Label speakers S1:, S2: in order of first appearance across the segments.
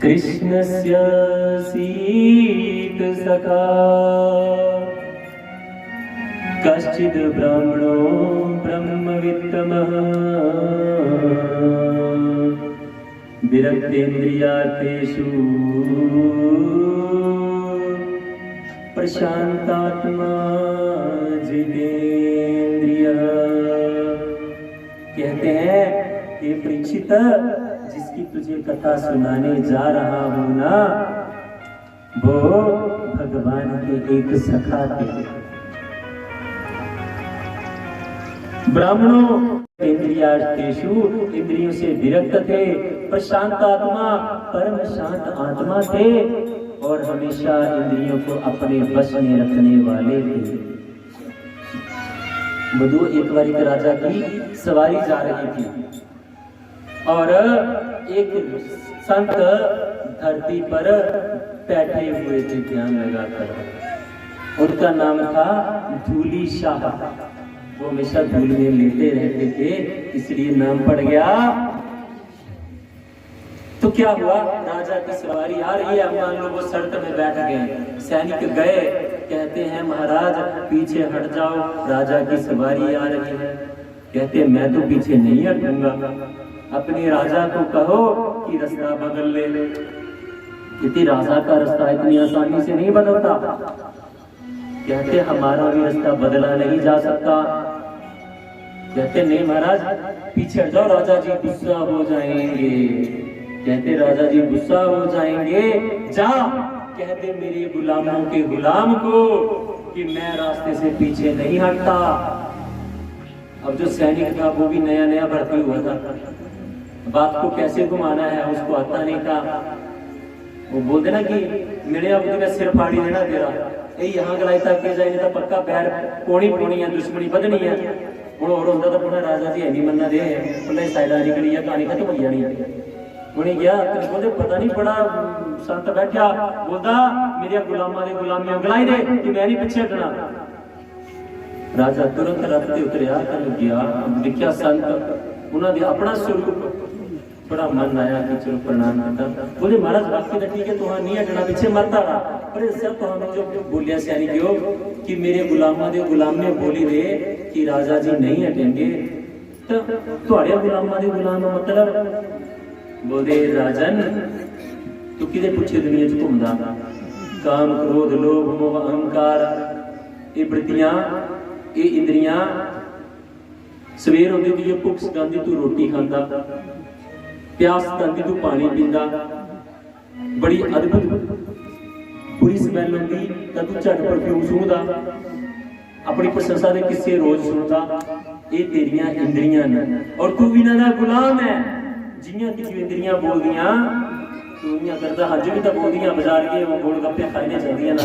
S1: कृष्णस्य सीत सखा कश्चिद् ब्राह्मणो ब्रह्मवित्तमः विरक्तेन्द्रियार्थेषु प्रशांतात्मा जितेन्द्रियः। कहते हैं ये परीक्षित, जिसकी तुझे कथा सुनाने जा रहा हूं ना, वो भगवान के एक सखा थे। ब्राह्मणों इंद्रियार्थेषु इंद्रियों से विरक्त थे, प्रशांत आत्मा परम शांत आत्मा थे और हमेशा इंद्रियों को अपने वश में रखने वाले थे। मधु एक बार एक राजा की सवारी जा रही थी और एक संत धरती पर बैठे हुए थे ध्यान लगाकर। उनका नाम था धूली शाह। वो हमेशा धूल में लेटे रहते थे, इसलिए नाम पड़ गया। तो क्या हुआ, राजा की सवारी आ रही है, मान लो वो सड़क में बैठ गए, सैनिक गए, कहते हैं महाराज पीछे हट जाओ, राजा की सवारी आ रही है। कहते मैं तो पीछे नहीं हटूंगा, अपने राजा को कहो कि रास्ता बदल ले। इतनी राजा का रास्ता इतनी आसानी से नहीं बदलता। कहते हमारा भी रास्ता बदला नहीं जा सकता। कहते नहीं महाराज पीछे हट जाओ, राजा जी गुस्सा हो जाएंगे। कहते राजा जी गुस्सा हो जाएंगे, जा कहते मेरे गुलामों के गुलाम को कि मैं रास्ते से पीछे नहीं हटता। अब जो सैनिक था वो भी नया नया भर्ती हुआ था, बात को कैसे घुमाना है उसको आता नहीं था। वो बोलते ना कि मेरे अब तो सिर फाड़ी देना तेरा, यहाँ गलाई तक के जाए नहीं तो पक्का पैर पोनी पोनी है, दुश्मनी बदनी है। और होंदा तो पुनः राजा जी है नहीं मनना दे, पुनः साइडारी करी है, कहानी खत्म हो जानी है। उन्हें गया बोलते पता नहीं बड़ा संत बैठा, बोलता मेरे गुलामा दे गुलामी गलाई दे कि मैं नहीं पीछे हटना। राजा तुरंत रथ ते उतरिया, गया देखिया संत उन्होंने अपना स्वरूप, बड़ा मन आया कि चलो प्रणाम करता। बोले महाराज बाकी तो ठीक है, तुहां नहीं हटना पीछे मरता रहा, पर सब तुहां जो बोलिया सैनिक हो कि मेरे गुलामा दे गुलाम ने बोली दे कि राजा जी नहीं हटेंगे, तो तुहाड़े गुलामा दे गुलाम मतलब बोले राजन तू किदे पूछे दुनिया च घूमदा, काम क्रोध लोभ मोह अहंकार ये वृत्तियां ये इंद्रियां, सवेर होंदी दी भुख सकांदी तू रोटी खांदा, प्यास सतांदी तू पानी पींदा, बड़ी अद्भुत बुरी स्मैल होंदी तां तू झट परफ्यूम सूंघदा, अपनी प्रशंसा दे किस्से रोज सुनदा। ये तेरियां इंद्रियां ने और तू इन्हां दा गुलाम है। जियां की इंद्रियां बोलदियां तू इयां करदा, हज भी तो बोलदियां बाजार गए वो गोलगप्पे खाने चलदियां ना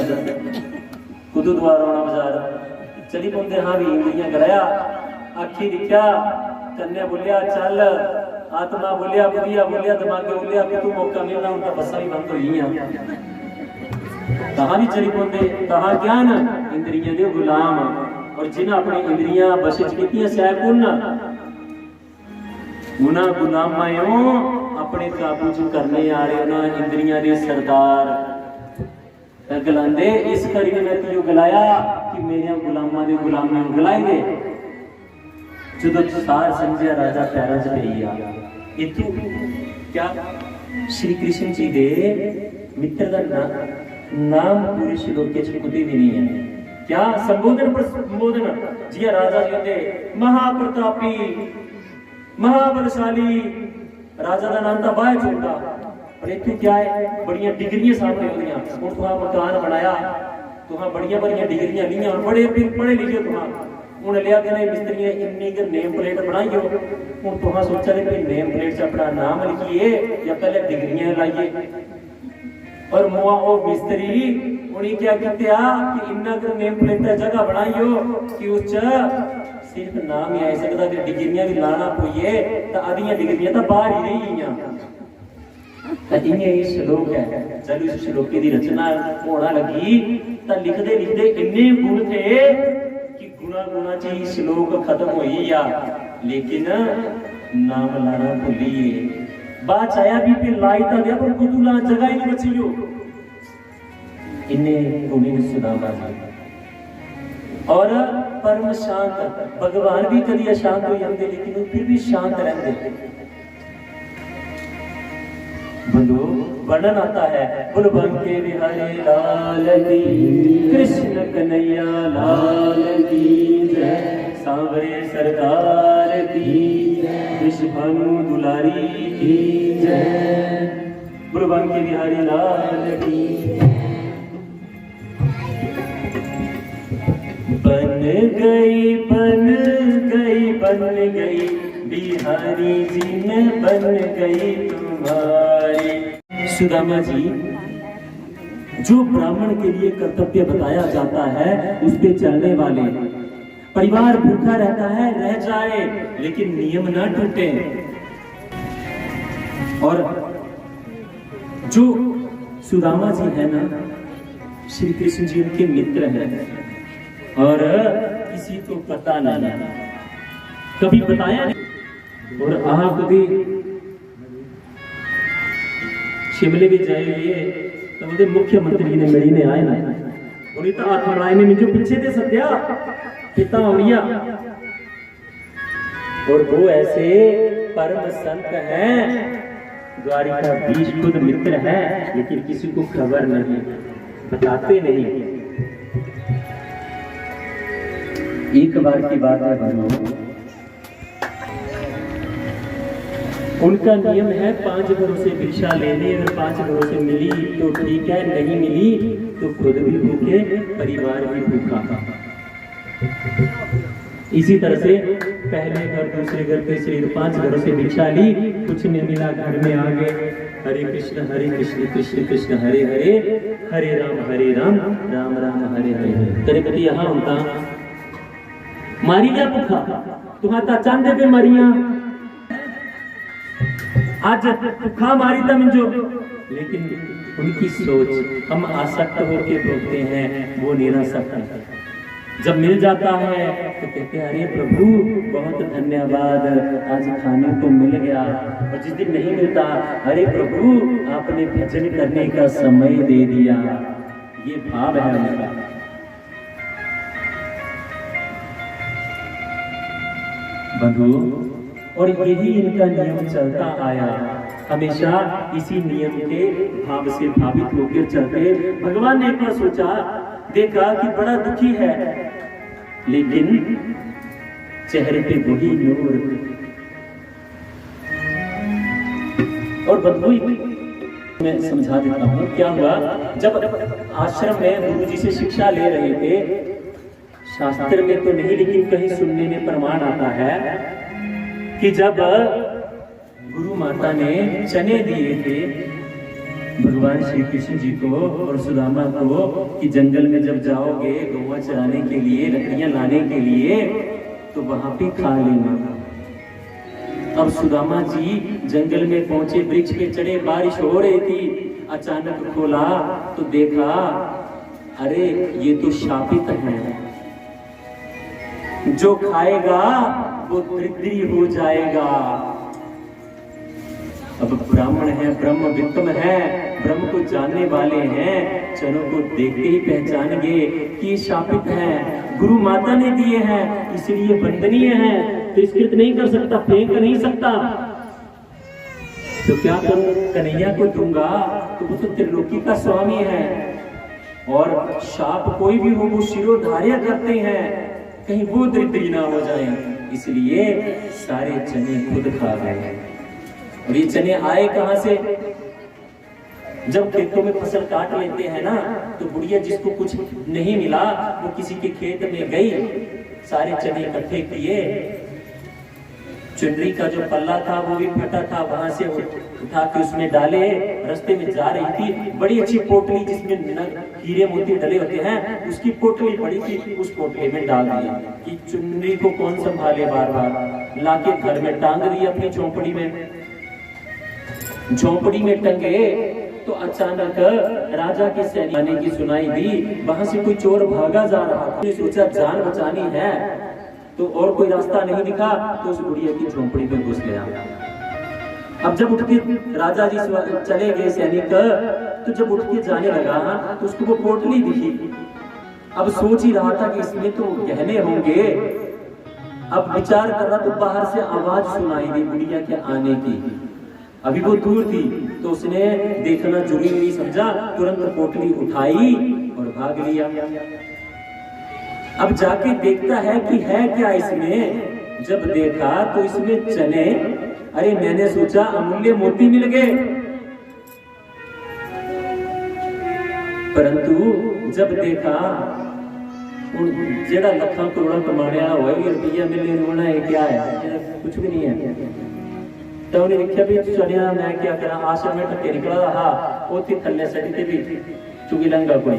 S1: खुद द्वार आना बाजार चली पौंदे। हाँ भी इंद्रियां गलाया, अखी दिखा, कन्या बोलिया चल, आत्मा बोलिया, बुद्धिया बोलिया, दिमागे बोलिया कि तू मौका मिलना, उनका बसा ही बंद होई है। कहां भी चली पौंदे, कहां ज्ञान इंद्रियां दे गुलाम। और जिन्हें अपनी इंद्रियां बश च कीतियां सैकुन उन्हां गुलामां अपने काबू च करने आ रहे उन्हां इंद्रियां दे सरदार गलांदे। इस करी मैं तुझे गलाया कि मेरे गुलामां दे गुलामां गलाई दे। जदों सार समझिया राजा पैरां च पई आ। इत्थों क्या श्री कृष्ण जी दे मित्र दा नाम पूरे श्लोक च कुते भी नहीं है। क्या संबोधन पर संबोधन जिया राजा जी दे महाप्रतापी महाबलशाली राजा का नाम था बाय छोटा, पर इतने क्या है बड़ियां डिग्रियां सामने होंदियां। हुण तुहां मकान बनाया, तुहां बड़ियां बड़ियां डिग्रियां लियां, और बड़े पढ़े लिखे तुहां हुण लिया कि मिस्त्रियां इन्नी क नेम प्लेट बनाइयो। हुण तुहां सोचा कि नेम प्लेट च अपना नाम लिखिए या पहले डिग्रियां लाइए। और मुआ ओ मिस्त्री उन्हें क्या किया कि इन्ना क नेम प्लेट जगह बनाइयो कि उस सिर्फ नाम ही आ सकता कि डिग्रियां भी लाना पोइए तो आदियां डिग्रियां तो बाहर ही रही ये श्लोक है। जब इस श्लोक की रचना होना लगी तो लिखते लिखते इन्ने गुण थे कि गुणा गुणा च श्लोक खत्म हुई आ, लेकिन नाम लाना भूलिए। बात आया भी पे लाई था गया पर कुतुला जगह ही नहीं बची हो इन्हें उन्हें सुदामा जी और परम शांत भगवान भी कभी अशांत हो जाते लेकिन वो फिर भी शांत रहते। बंधु वर्णन आता है बुलबन के बिहारी लाल की कृष्ण कन्हैया लाल की जय सांवरे सरकार की विश्वभानु दुलारी की जय बुलबन के बिहारी लाल की। बन गई बन गई बन गई बिहारी जी मैं बन गई तुम्हारी। सुदामा जी जो ब्राह्मण के लिए कर्तव्य बताया जाता है उस पे चलने वाले, परिवार भूखा रहता है रह जाए लेकिन नियम ना टूटे। और जो सुदामा जी है ना श्री कृष्ण जी उनके मित्र हैं और किसी को पता नहीं कभी बताया नहीं। और आप भी शिमले भी जाइए तो मुझे मुख्यमंत्री ने मेरी ने आए ना उन्हीं तो आत्मा राय ने मुझे पीछे थे सत्या पिता उड़िया और वो ऐसे परम संत हैं द्वारिका बीज खुद मित्र है लेकिन किसी को खबर नहीं बताते नहीं। एक बार की बात है भाइयों उनका नियम है 5 घरों से भिक्षा लेनी, अगर 5 घरों से मिली तो ठीक है नहीं मिली तो खुद भी भूखे परिवार भी भूखा। इसी तरह से पहले घर दूसरे घर तीसरे 5 घरों से भिक्षा ली कुछ नहीं मिला घर में आ गए हरे कृष्ण कृष्ण कृष्ण हरे हरे हरे राम राम राम हरे हरे। तेरे पति यहाँ होता मारी क्या भूखा तुम्हारा चांदे पे मरिया आज भूखा मारी था मिंजो लेकिन उनकी सोच हम आसक्त होके बोलते हैं वो निरासक्त है। जब मिल जाता है तो कहते हैं अरे प्रभु बहुत धन्यवाद आज खाने को मिल गया और जिस दिन नहीं मिलता अरे प्रभु आपने भजन करने का समय दे दिया। ये भाव है उनका। बंधु और यही इनका नियम चलता आया हमेशा इसी नियम के भाव से भावित होकर चलते। भगवान ने एक बार सोचा देखा कि बड़ा दुखी है लेकिन चेहरे पे वही नूर। और बंधु मैं समझा देता हूँ क्या हुआ। जब आश्रम में गुरु जी से शिक्षा ले रहे थे शास्त्र में तो नहीं लेकिन कहीं सुनने में प्रमाण आता है कि जब गुरु माता ने चने दिए थे भगवान श्री कृष्ण जी को और सुदामा को कि जंगल में जब जाओगे गौवा चराने के लिए लकड़ियां लाने के लिए तो वहां पे खा लेना। अब सुदामा जी जंगल में पहुंचे वृक्ष पे चढ़े बारिश हो रही थी अचानक खोला तो देखा अरे ये तो शापित है जो खाएगा वो दरिद्री हो जाएगा। अब ब्राह्मण है ब्रह्म वित्तम है ब्रह्म को जानने वाले हैं चनों को देखते ही पहचानेंगे कि ये शापित है गुरु माता ने दिए हैं इसलिए वंदनीय है तिरस्कृत नहीं कर सकता फेंक नहीं सकता। तो क्या करूं कन्हैया को दूंगा तो वो तो त्रिलोकी का स्वामी है और शाप कोई भी हो वो शिरोधार्य करते हैं कहीं वो दरिद्री ना हो जाए इसलिए सारे चने खुद खा गए। और ये चने आए कहां से। जब खेतों में फसल काट लेते हैं ना तो बुढ़िया जिसको कुछ नहीं मिला वो किसी के खेत में गई सारे चने इकट्ठे किए चुनरी का जो पल्ला था वो भी फटा था वहां से उठा के उसमें डाले रास्ते में जा रही थी बड़ी अच्छी पोटली जिसमें हीरे मोती डले होते हैं उसकी पोटली बड़ी थी उस पोटली में डाल दिया कि चुनरी को कौन संभाले बार बार लाके घर में टांग दी अपनी झोंपड़ी में टंगे तो अचानक राजा की सैनिक आने की सुनाई दी वहां से कोई चोर भागा जा रहा था सोचा जान बचानी है तो और कोई रास्ता नहीं दिखा तो उस बुढ़िया की झोंपड़ी में घुस गया। अब जब उठ के राजा जी चले गए सैनिक, तो जब उठ के जाने लगा तो उसको वो पोटली दिखी। अब सोच ही रहा था कि इसमें तो गहने होंगे। अब विचार कर रहा तो बाहर से आवाज सुनाई दी बुढ़िया के आने की। अभी वो दूर थी तो उसने देखना जरूरी नहीं समझा, तुरंत पोटली उठाई और भाग लिया। अब जाके देखता है कि है क्या इसमें। जब देखा तो इसमें चने, अरे मैंने सोचा अमूल्य मोती मिल गए, परंतु जब देखा जेड़ा लखा करोड़ा कमाने रुपया मिलने रोना है क्या है, कुछ भी नहीं है। तो उन्हें देखा भी चलिया मैं क्या करा, आश्रम में टके निकला रहा ओथे थल्ले सड़ी भी चुगी लंगा कोई।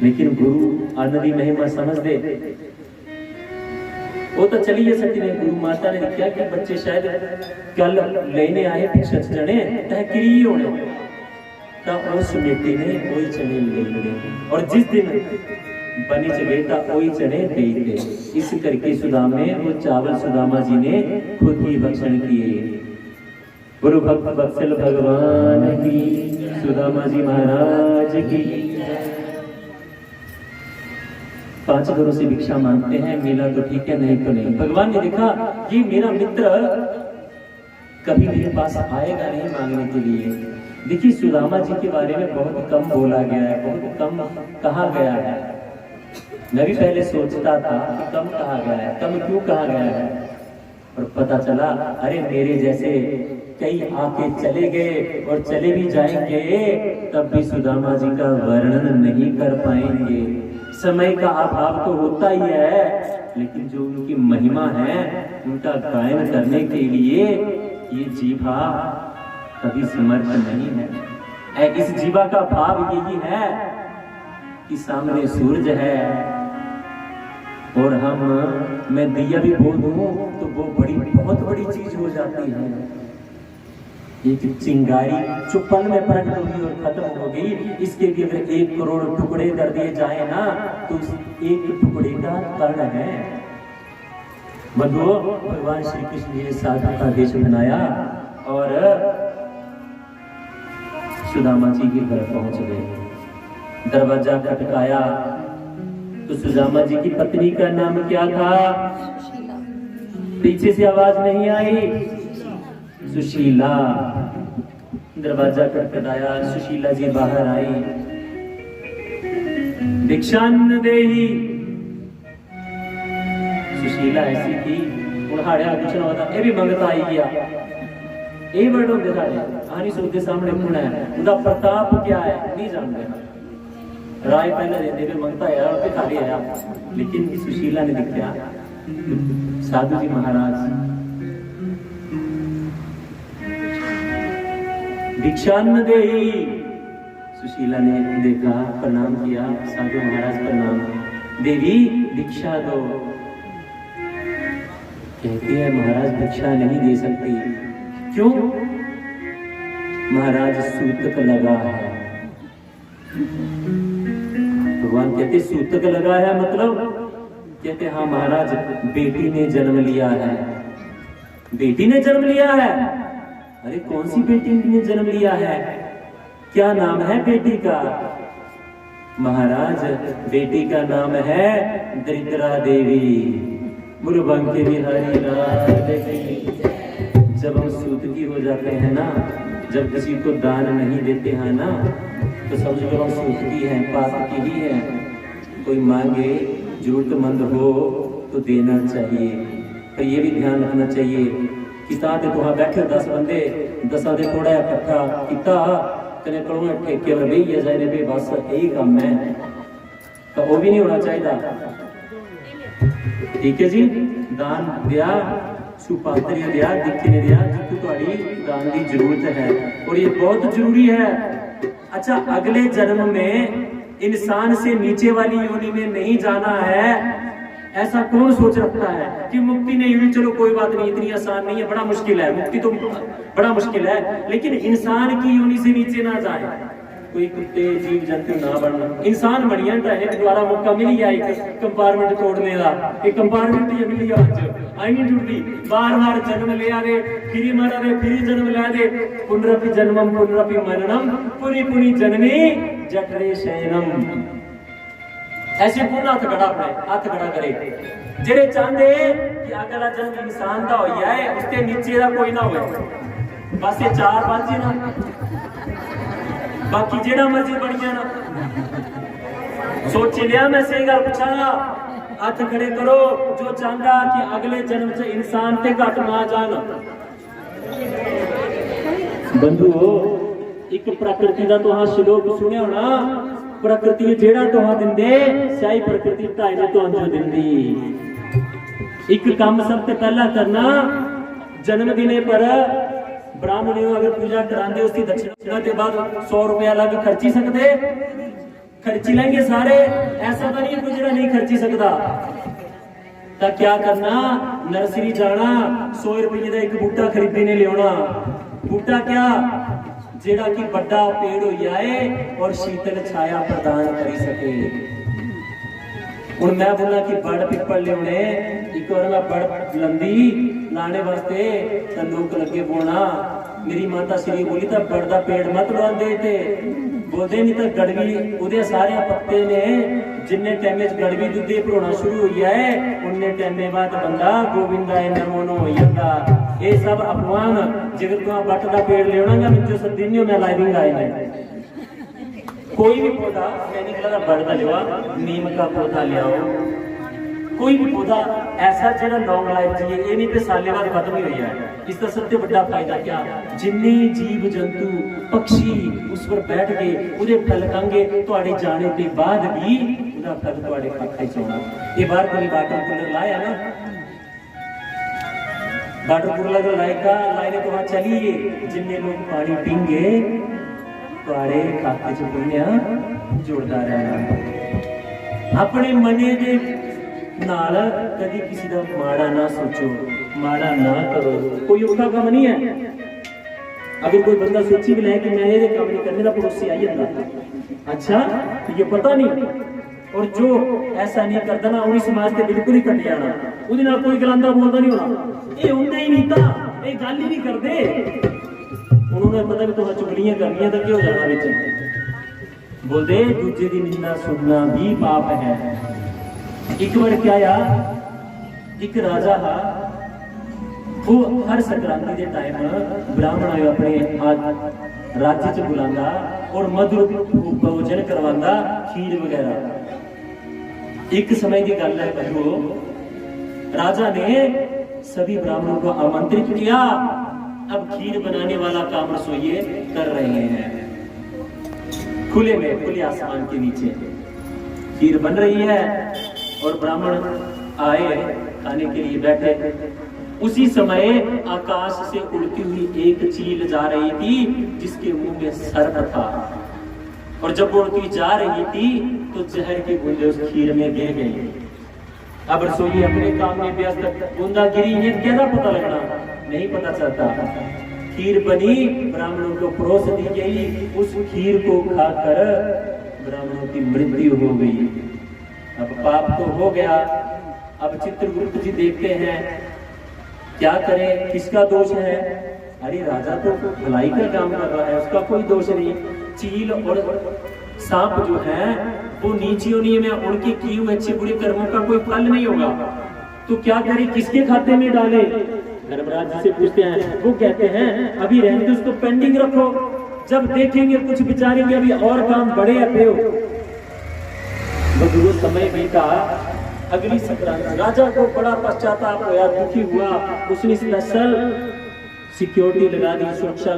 S1: लेकिन गुरु आनंदी महिमा समझ दे, वो तो चलिए सती ने। गुरु माता ने देखा कि बच्चे शायद कल लेने आए पिछले जने तहकीरी होने, तो उस बेटी ने कोई चने ले, और जिस दिन बनी चले था वही चने दे थे। इस करके सुदामे वो चावल सुदामा जी ने खुद ही भक्षण किए। गुरु भक्त बत्सल भगवान की, सुदामा जी महाराज की। 5 घरों से भिक्षा मांगते हैं, मिला तो ठीक है नहीं तो नहीं। भगवान ने देखा ये मेरा मित्र कभी मेरे पास आएगा नहीं मांगने के लिए। देखिए सुदामा जी के बारे में बहुत कम बोला गया है, बहुत कम कहा गया है। मैं भी पहले सोचता था कि कम कहा गया है, कम क्यों कहा गया है, और पता चला अरे मेरे जैसे कई आके चले गए और चले भी जाएंगे तब भी सुदामा जी का वर्णन नहीं कर पाएंगे। समय का अभाव तो होता ही है, लेकिन जो उनकी महिमा है उनका गायन करने के लिए ये जीभा कभी समर्थ नहीं है। इस जीवा का भाव यही है कि सामने सूरज है और मैं दिया भी बोल दूं तो वो बहुत बड़ी चीज हो जाती है। एक चिंगारी जो पल में प्रकट होगी और खत्म होगी, इसके भी अगर 1 करोड़ टुकड़े कर दिए जाए ना तो उस एक टुकड़े का कर्ण है। बंधुओं, भगवान श्री कृष्ण ने साधु का वेश बनाया और सुदामा जी के घर पहुंच गए। दरवाजा खटकाया तो सुदामा जी की पत्नी का नाम क्या था? पीछे से आवाज नहीं आई, सुशीला। दरवाजा खटखटाया, सुशीला जी बाहर आई। भिक्षान्न देही। सुशीला ऐसी थी उन्हाड़िया कुछ ना होता, ये भी मंगता आई गया। ये वर्ड होंगे सारे आनी सोचते सामने पुणे उनका प्रताप क्या है नहीं जानते। राय पहले देते हुए मंगता है और खाली आया, लेकिन सुशीला ने देखा साधु जी महाराज भिक्षान्न देही। सुशीला ने देखा, प्रणाम किया, साधु महाराज प्रणाम। देवी भिक्षा दो। कहती है महाराज भिक्षा नहीं दे सकती। क्यों? महाराज सूतक लगा है। भगवान कहते सूतक लगा है मतलब? कहते हाँ महाराज बेटी ने जन्म लिया है। बेटी ने जन्म लिया है? अरे कौन सी बेटी ने जन्म लिया है? क्या नाम है बेटी का? महाराज बेटी का नाम है दरिद्रा देवी। मुरबंके बिहारी लाल की। जब हम सूतकी हो जाते हैं ना, जब किसी को दान नहीं देते हैं ना, तो समझो हम सूतकी हैं, पाप की ही है। कोई मांगे, जरूरतमंद हो तो देना चाहिए, पर ये भी ध्यान रखना चाहिए कि ताते तो बैठे 10 बंदे 10 दे थोड़ा इकट्ठा किता तेरे को ठेके और बही जाए पे बस यही काम है, तो वो भी नहीं होना चाहिए। ठीक है जी, दान दिया, सुपात्री दिया, दिखी ने दिया जितनी थोड़ी दान की जरूरत है, और ये बहुत जरूरी है। अच्छा, अगले जन्म में इंसान से नीचे वाली योनि में नहीं जाना है, ऐसा कौन सोच रखता है कि मुक्ति नहीं हुई, चलो कोई बात नहीं, इतनी आसान नहीं है, बड़ा मुश्किल है, मुक्ति तो बड़ा मुश्किल है, लेकिन इंसान की योनि से नीचे ना जाए। कोई कुत्ते जीव जंतु ना बनना, इंसान बनिया दोबारा मौका मिल गया एक कंपार्टमेंट तोड़ने का, एक कंपार्टमेंट मिल गया आई नहीं टूटती, बार बार जन्म ले आ रहे, फिर मर रहे, फिर जन्म ला दे, पुनरपि जन्मम पुनरपि मरणम पुनि पुनि जननी जठरे शयनम। ऐसे पूरा हथ खड़ा अपने हथ खड़ा करे जेड़े चाहते कि अगला जन्म इंसान का हो जाए, उसके नीचे का कोई ना हो, बस ये 4-5 ही ना, बाकी जेड़ा मर्जी बन जाना। सोच लिया मैं सही गल पूछा, हथ खड़े करो जो चाहता कि अगले जन्म से इंसान ते घट ना जान। बंधुओ एक प्रकृति का तुहां श्लोक सुनिया होना, प्रकृति जेड़ा तुहां दिंदे सही प्रकृति ढाई तो अंजो दिंदी। एक काम सबसे पहला करना, जन्मदिने पर ब्राह्मणों अगर पूजा करांदे उसकी दक्षिणा के बाद 100 रुपया अलग खर्ची सकते, खर्ची लेंगे सारे, ऐसा तो नहीं है गुजरा नहीं खर्ची सकता। तो क्या करना, नर्सरी जाना, 100 रुपये का एक बूटा खरीदने लिया, बूटा क्या जेड़ा कि बड़ा पेड़ हो जाए और शीतल छाया प्रदान कर सके। हुण मैं बोला कि बड़ पिपल लियाने, एक बार मैं बड़ लंदी लाने वास्ते तो लोग लगे बोना, मेरी माता श्री बोली तो बड़ दा पेड़ मत लवांदे थे, बोलते नहीं तो गड़वी उहदे सारे पत्ते ने जिन्ने टाइम गड़वी दुद्धे भरोना शुरू हो गया है, उन्ने टाइम बाद बंदा गोविंदाय नमो नो हो जाता। ये सब अपमान, जेकर तुम बट का पेड़ लेना मिजो सदी नहीं मैं लाई दूंगा इन्हें। कोई भी पौधा मैंने कहा बड़ का लिया, नीम का पौधा लियाओ, कोई भी पौधा ऐसा जो लॉन्ग लाइफ चाहिए, ये नहीं तो साले बाद खत्म ही हुई है। इसका सबसे बड़ा फायदा क्या, जिन्ने जीव जंतु पक्षी उस पर बैठ के उहदे फल खांगे, तुहाडे जाने के बाद भी उहदा फल तुहाडे खाते च आउणा। ये बार कोई वाटर कूलर लाया ना, वाटर कूलर लाएगा लाने तो वहां चलिए, जिन्ने लोग पानी पींगे तुहाडे खाते च पुण्य जुड़दा रहना। अपने मने दे नाल कदी किसी का माड़ा ना सोचो, माड़ा ना करो, कोई औखा काम नहीं है। अगर कोई बंदा सोची भी ले कि मैं ये काम नहीं करने का, पड़ोसी आई जाता, अच्छा ये पता नहीं, और जो ऐसा नहीं करता ना उन्हीं समाज के बिल्कुल ही कट जाना, उहदे नाल कोई गलांदा बोलदा नहीं होना, ये हुंदे ही नहीं था, ये गल ही नहीं करते। उन्होंने पता भी तुहां चुगलियां करनियां तो क्यों जाना विच, बोलदे दूजे दी निंदा सुनना भी पाप है। एक बार क्या यार, एक राजा हा, वो हर संक्रांति के टाइम ब्राह्मण अपने राज्य च बुलांदा और मधुर भोजन करवांदा, खीर वगैरह। एक समय की गल है बंधुओ, राजा ने सभी ब्राह्मणों को आमंत्रित किया, अब खीर बनाने वाला काम रसोइये कर रहे हैं, खुले में खुले आसमान के नीचे खीर बन रही है और ब्राह्मण आए खाने के लिए बैठे। उसी समय आकाश से उड़ती हुई एक चील जा रही थी जिसके मुंह में सर्प था, और जब उड़ती जा रही थी तो जहर की बूंदे उस खीर में गिर गई। अब रसोई अपने काम में व्यस्त, बूंदा गिरी ये क्या पता लगना, नहीं पता चलता। खीर बनी, ब्राह्मणों को परोस दी गई, उस खीर को खाकर ब्राह्मणों की मृत्यु हो गई। अब पाप तो हो गया, अब चित्रगुप्त जी देखते हैं क्या करें, किसका दोष है। अरे राजा तो भलाई का काम कर रहा है, उसका कोई दोष नहीं। चील और सांप जो है वो नीचे होनी में उनके किए हुए अच्छे बुरे कर्मों का कोई फल नहीं होगा, तो क्या करें, किसके खाते में डाले। धर्मराज जी से पूछते हैं, वो कहते हैं अभी रहने दो, उसको पेंडिंग रखो, जब देखेंगे कुछ विचारेंगे, अभी और काम बड़े अपने हो। वो समय बीता, अगली संक्रांति राजा को बड़ा पश्चाताप होया, दुखी हुआ, उसने स्पेशल सिक्योरिटी लगा दी, सुरक्षा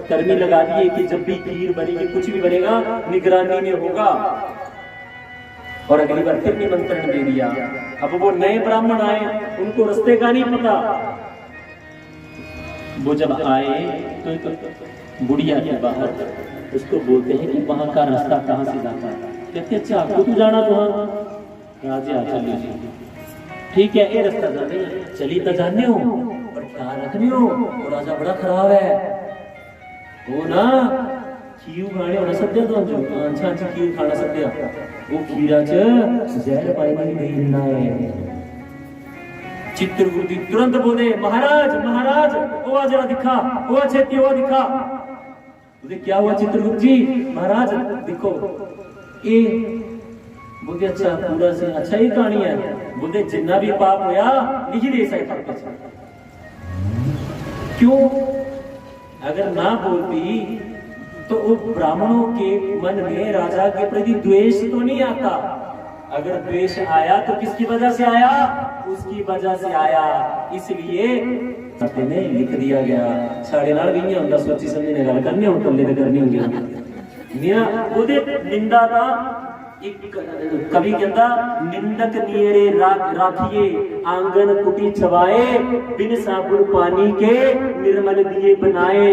S1: कर्मी लगा दिए कि जब भी खीर बनेगी, कुछ भी बनेगा, निगरानी में होगा। और अगली बार फिर निमंत्रण दे दिया। अब वो नए ब्राह्मण आए, उनको रास्ते का नहीं पता। वो जब आए तो एक बुढ़िया के बाहर उसको बोलते हैं कि वहां का रास्ता कहाँ से जाता है। कहते अच्छा आपको तो जाना तो राजा चलिए ठीक है, ये रास्ता जाने चली तो जाने हो पर ख्याल रखने हो, और राजा बड़ा खराब है वो ना, खीर खाने होना सद्या तो जो अच्छा अच्छा खीर खाना सद्या, वो खीरा च जहर पाई नहीं देना है। चित्रगुप्त तुरंत बोले महाराज महाराज वो जरा दिखा, वो छेती वो दिखा। बोले क्या हुआ चित्रगुप्त जी? महाराज देखो ये। बोले अच्छा पूरा से अच्छा ही कहानी है। बोले जितना भी पाप होया नहीं दे सकता। क्यों? अगर ना बोलती तो वो ब्राह्मणों के मन में राजा के प्रति द्वेष तो नहीं आता। अगर द्वेष आया तो किसकी वजह से आया? उसकी वजह से आया। इसलिए ने लिख दिया गया। साढ़े नाल भी नहीं होता, सोची समझने गल करनी हो कल्ले करनी होगी। निंदा का एक कवि कहता निंदक नियरे राखिए आंगन कुटी छवाए बिन साबुन पानी के निर्मल दिए बनाए।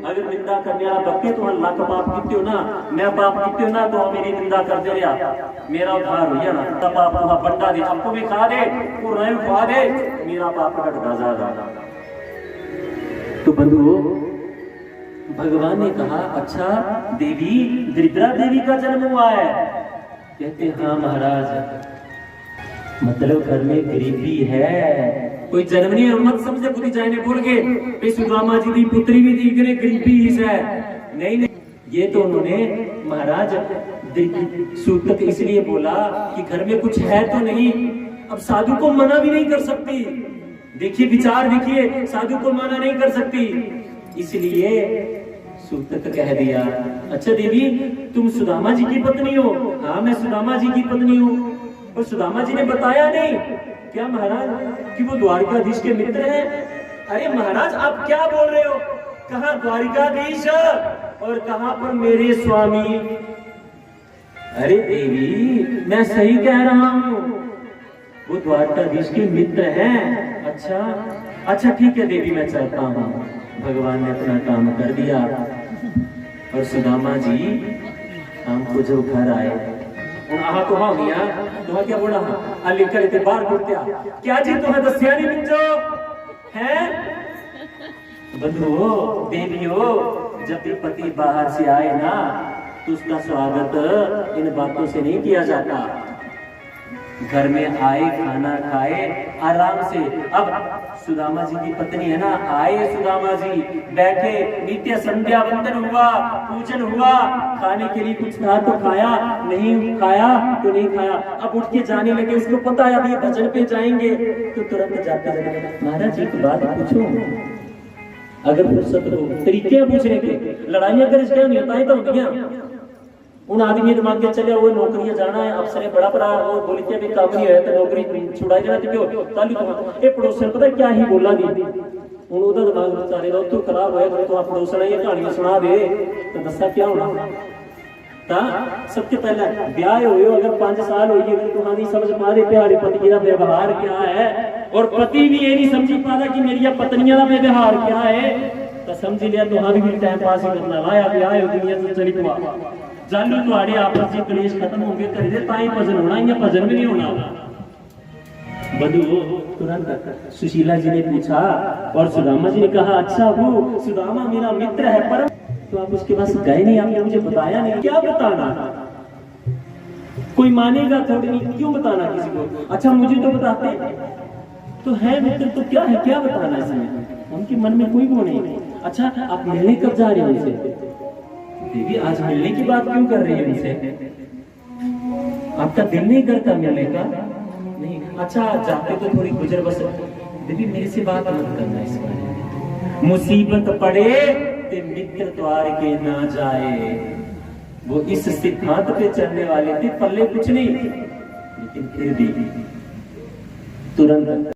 S1: अगर निंदा करने वाला व्यक्ति तो लाख पाप किते हो ना, मैं पाप किते हो ना, तो मेरी निंदा करते रहा, मेरा उद्धार हो जाना। पाप तो बंटा दे, आपको भी खा दे, वो रह खा दे, मेरा पाप घटता ज्यादा। तो बंधुओं भगवान ने कहा अच्छा देवी दरिद्रा देवी का जन्म हुआ है। कहते हाँ महाराज, मतलब घर में गरीबी है, कोई जन्म नहीं है मत समझे बुद्धि जाने बोल के सुदामा जी की पुत्री भी दी करे गरीबी ही है। नहीं नहीं, ये तो उन्होंने महाराज सूतक इसलिए बोला कि घर में कुछ है तो नहीं। अब साधु को मना भी नहीं कर सकती, देखिए विचार देखिए, साधु को मना नहीं कर सकती, इसलिए सूतक कह दिया अच्छा देवी तुम सुदामा जी की पत्नी हो? हाँ मैं सुदामा जी की पत्नी हूँ। और सुदामा जी ने बताया नहीं क्या महाराज कि वो द्वारिकाधीश के मित्र हैं? अरे महाराज आप क्या बोल रहे हो, कहाँ द्वारिकाधीश और कहाँ पर मेरे स्वामी? अरे देवी मैं सही कह रहा हूँ, वो द्वारकाधीश के मित्र हैं। अच्छा अच्छा ठीक है देवी मैं चलता हूँ। भगवान ने अपना काम कर दिया और सुदामा जी हमको जो घर आए तो हाँ गया तो क्या बोला अली करे बाहर बुड़त्या क्या जी तुम्हें दसिया नहीं मिंजो है? बंधुओ देवियों जब भी पति बाहर से आए ना तो उसका स्वागत इन बातों से नहीं किया जाता। घर में आए खाना खाए आराम से। अब सुदामा जी की पत्नी है ना, आए सुदामा जी बैठे, नित्य संध्या वंदन हुआ, पूजन हुआ, खाने के लिए कुछ था तो खाया, नहीं खाया तो नहीं खाया। अब उठ के जाने लगे, उसको पता है अभी भजन पे जाएंगे तो तुरंत जाते जाते महाराज एक बात पूछो, अगर फुर्सत हो, तरीके पूछने के, लड़ाइयां कर इसलिए नहीं होता है तो होती उन आदमी दिमाग के चले वो नौकरियां जाना है, अफसर बड़ा बड़ा वो बोली के भी काम नहीं है तो नौकरी छुड़ाई जाना चाहिए। ताली तो ये पड़ोसन पता क्या ही बोला दी उन ओदा दिमाग बेचारे दा तो खराब होया तो आप पड़ोसन ये कहानी सुना दे तो दसा क्या होना ता। सबसे पहले ब्याह होयो अगर 5 साल होई अगर तुहानी समझ पा दे प्यारे पति का व्यवहार क्या है और पति भी ये नहीं समझ पादा कि मेरी पत्नियां का व्यवहार क्या है तो समझ लिया तुहानी भी टाइम पास करना लाया ब्याह हो दुनिया से चली पा जानू तुम्हारे आपस में क्लेश खत्म होंगे तो ताई भजन होना या भजन भी नहीं होना। बंधु तुरंत सुशीला जी ने पूछा और सुदामा जी ने कहा अच्छा वो सुदामा मेरा मित्र है पर तो आप उसके पास गए नहीं, आपने मुझे बताया नहीं, क्या बताना? कोई मानेगा थोड़ी नहीं, क्यों बताना किसी को? अच्छा मुझे तो बताते तो है मित्र तो क्या है, क्या बताना इसमें? उनके मन में कोई वो नहीं। अच्छा आप मिलने कब जा रहे हो उनसे? देवी आज मिलने की बात क्यों कर रही है उनसे? आपका दिल नहीं करता मिलने का? नहीं। अच्छा जाते तो थोड़ी गुजर बसर। देवी मेरे से बात मत करना इस बारे। मुसीबत पड़े ते मित्र द्वार के ना जाए। वो इस सिद्धांत पे चलने वाले थे, पल्ले कुछ नहीं, लेकिन फिर भी तुरंत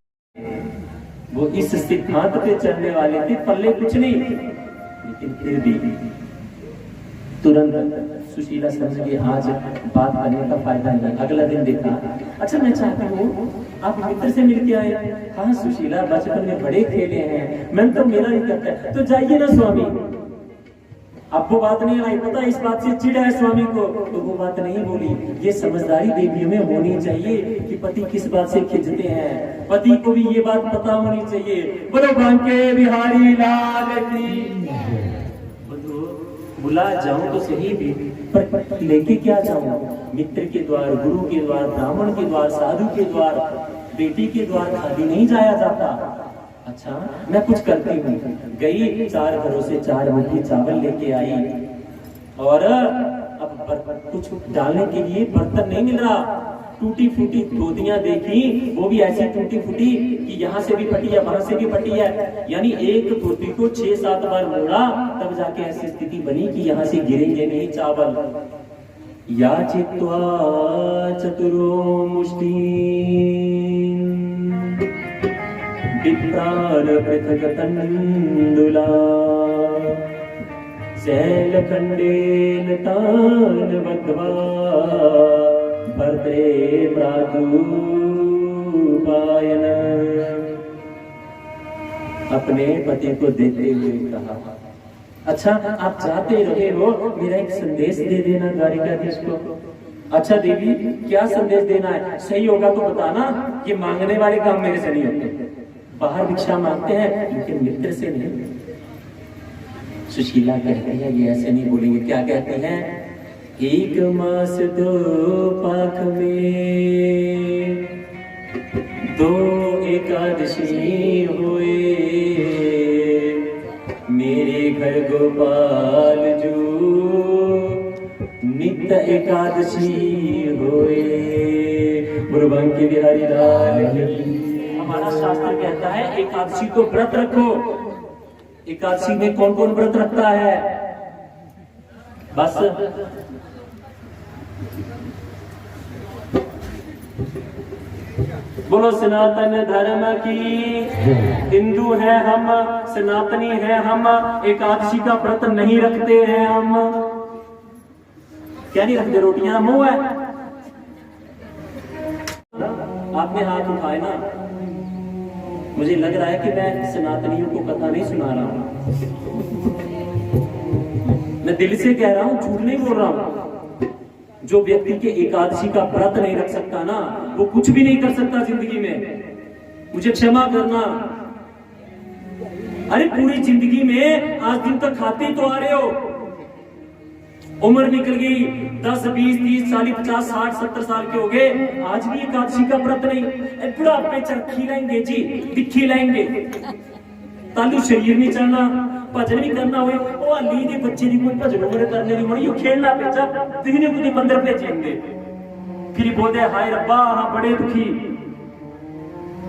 S1: वो इस सिद्धांत पे चलने वाले थे, पल्ले कुछ नहीं, लेकिन फिर भी तुरंत सुशीला समझ गई आज बात करने का फायदा नहीं। अगला दिन देखा अच्छा मैं चाहता हूँ आप मित्र से मिलके आए। हाँ सुशीला बचपन में बड़े खेले हैं, मन तो मेरा नहीं करता, तो जाइए ना स्वामी। अब वो बात नहीं आई, पता इस बात से चिढ़ है स्वामी को, तो वो बात नहीं बोली। ये समझदारी देवियों में होनी चाहिए कि पति किस बात से खिंचते हैं, पति को भी ये बात पता होनी चाहिए। बोलो बांके बिहारी लाल की। बुला जाऊं तो सही भी, पर लेके क्या जाऊं? मित्र के द्वार, गुरु के द्वार, ब्राह्मण के द्वार, साधु के द्वार, बेटी के द्वार खाली नहीं जाया जाता। अच्छा, मैं कुछ करती हूँ। गई, 4 घरों से 4 मुट्ठी चावल लेके आई, और अब कुछ डालने के लिए बर्तन नहीं मिल रहा। टूटी फूटी धोतियां देखी, वो भी ऐसी टूटी फूटी कि यहाँ से भी फटी है, वहां से भी फटी है। यानी एक धोती को 6-7 बार मोड़ा, तब जाके ऐसी स्थिति बनी कि यहाँ से गिरेंगे नहीं चावल। याचित्वा चतुरो मुष्टि विप्रार पृथक तंडुला शैलखंडेन तान बद्ध्वा भद्रे प्रादुपायन। अपने पति को देते हुए कहा, अच्छा आप चाहते रहे हो, मेरा एक संदेश दे देना द्वारिकाधीश को। अच्छा देवी, क्या संदेश देना है? सही होगा तो बताना, कि मांगने वाले काम मेरे से नहीं होते। बाहर भिक्षा मांगते हैं लेकिन मित्र से नहीं। सुशीला कहते हैं ये ऐसे नहीं बोलेंगे। क्या कहते हैं? 1 मास 2 पाख में 2 एकादशी हुए, मेरे घर गोपाल जो नित्य एकादशी हुए। गुरुबंकी बिहारी लाल की। हमारा शास्त्र कहता है एकादशी को व्रत रखो। एकादशी में कौन कौन व्रत रखता है? बस बोलो सनातन धर्म की। हिंदू है हम, सनातनी है हम, एकादशी का व्रत नहीं रखते हैं हम। क्या नहीं रखते? रोटियां मुंह है। आपने हाथ उठाए ना, मुझे लग रहा है कि मैं सनातनियों को कथा नहीं सुना रहा हूं। मैं दिल से कह रहा हूं, झूठ नहीं बोल रहा हूं। जो व्यक्ति के एकादशी का व्रत नहीं रख सकता ना, वो कुछ भी नहीं कर सकता जिंदगी में। मुझे क्षमा करना। अरे पूरी जिंदगी में आज दिन तक खाते तो आ रहे हो, उम्र निकल गई, 10, 20, 30, 40, 50, 60, 70 साल के हो गए, आज भी एकादशी का व्रत नहीं। बुढ़ापे चरखी लाएंगे जी, दिखी लाएंगे, तालू शरीर नहीं चलना, भजन भी करना हुए। ओ अली दे बच्चे दी कोई भजन उम्र करने दी मड़ी, खेलना पेचा दिखने को दी मंदिर भेजेंगे। फिर बोलते हाय रब्बा हाँ बड़े दुखी,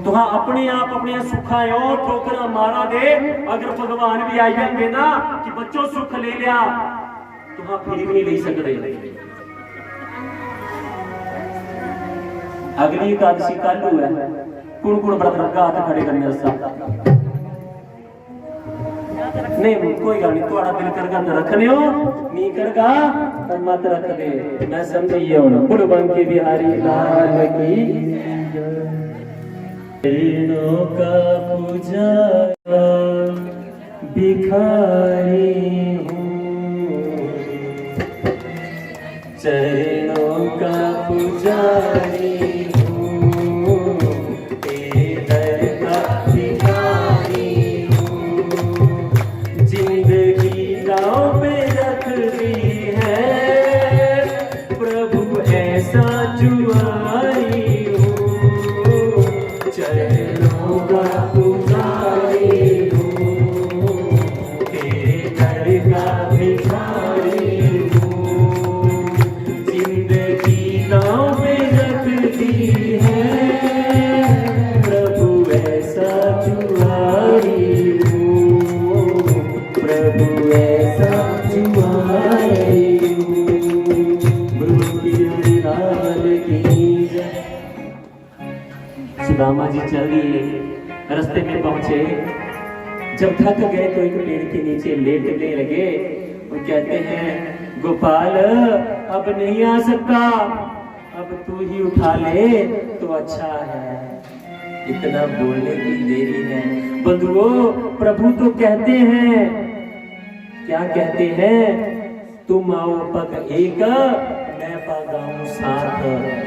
S1: तो हाँ अपने आप अपने सुखा और ठोकरा मारा दे। अगर भगवान भी आई जाएंगे ना कि बच्चों सुख ले लिया, तो हाँ फिर भी नहीं ले सकते। अगली एकादशी कल हुआ है, कुण कुण व्रत रखा हाथ खड़े करने सा नहीं, कोई गल नहीं, थोड़ा दिल करगा तो रखने हो, नहीं करगा तो मत रख दे। मैं समझिए हूं। गुरुबंकी बिहारी लाल की। चरणों का पूजा भिखारी हूँ, चरणों का पुजारी हूँ, तेरे दर का भिखारी हूँ। जिंदगी दांव पे रख दी है, प्रभु ऐसा जुआरी हूँ, चरणों का पुजारी हूँ, तेरे दर का भिखारी हूँ। जिंदगी दांव पे रख दी है, प्रभु ऐसा जुआरी हूँ, प्रभु ऐसा जुआरी हूँ। सुदामा जी चल दिए, रास्ते में पहुंचे। जब थक गए तो एक पेड़ के नीचे लेटने लगे और कहते हैं गोपाल अब नहीं आ सकता, अब तू ही उठा ले तो अच्छा है। इतना बोलने की देरी है। बंधुओं, प्रभु तो कहते हैं, क्या कहते हैं? तुम आओ पग एक, मैं पागाऊं साथ।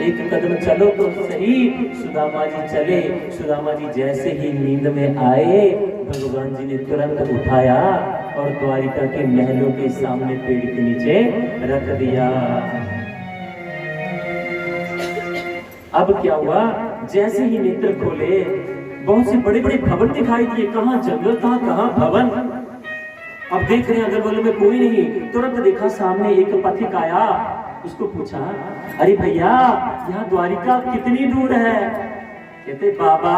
S1: एक कदम चलो तो सही। सुदामा जी चले। सुदामा जी जैसे ही नींद में आए, भगवान जी ने तुरंत उठाया और द्वारिका के महलों के सामने पेड़ के नीचे रख दिया। अब क्या हुआ? जैसे ही नेत्र खोले बहुत से बड़े बड़े भवन दिखाई दिए। कहाँ जंगल था, कहाँ भवन। अब देख रहे हैं अगल बगल में कोई नहीं। तुरंत देखा सामने एक पथिक आया, उसको पूछा, अरे भैया यहाँ द्वारिका कितनी दूर है? कहते बाबा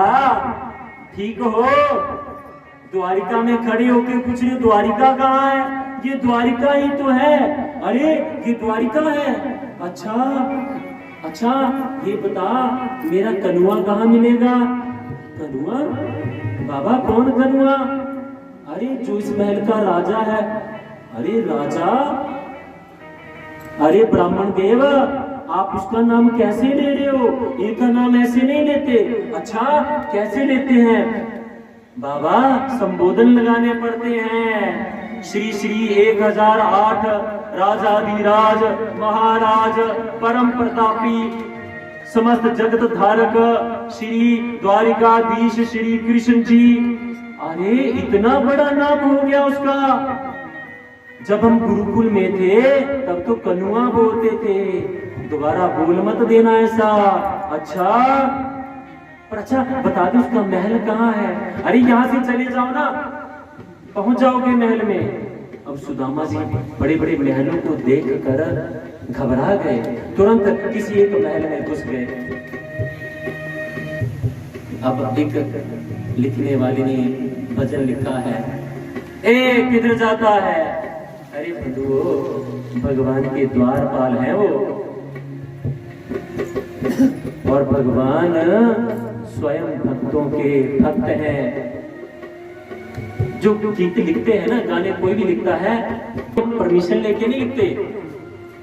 S1: ठीक हो, द्वारिका में खड़े होकर पूछ रहे द्वारिका कहाँ है? ये द्वारिका ही तो है। अरे ये द्वारिका है? अच्छा ये बता मेरा कनुआ कहाँ मिलेगा? कनुआ? बाबा कौन कनुआ? अरे जो इस महल का राजा है। अरे राजा? अरे ब्राह्मण देव आप उसका नाम कैसे ले रहे हो? एक का नाम ऐसे नहीं लेते। अच्छा कैसे लेते हैं? बाबा संबोधन लगाने पड़ते हैं। श्री श्री 1008 राजाधिराज महाराज परम प्रतापी समस्त जगत धारक श्री द्वारिकाधीश श्री कृष्ण जी। अरे इतना बड़ा नाम हो गया उसका। जब हम गुरुकुल में थे तब तो कनुआ बोलते थे, दोबारा बोल मत देना ऐसा। अच्छा पर अच्छा बता दो उसका महल कहाँ है? अरे यहाँ से चले जाओ ना, पहुंच जाओगे महल में। अब सुदामा जी बड़े बड़े महलों को देख कर घबरा गए, तुरंत किसी एक महल में घुस गए। अब एक लिखने वाले ने भजन लिखा है, ए किधर जाता है? अरे बंधुओं भगवान के द्वारपाल हैं वो, और भगवान स्वयं भक्तों के भक्त हैं। जो गीत लिखते हैं ना, गाने कोई भी लिखता है तो परमिशन लेके नहीं लिखते।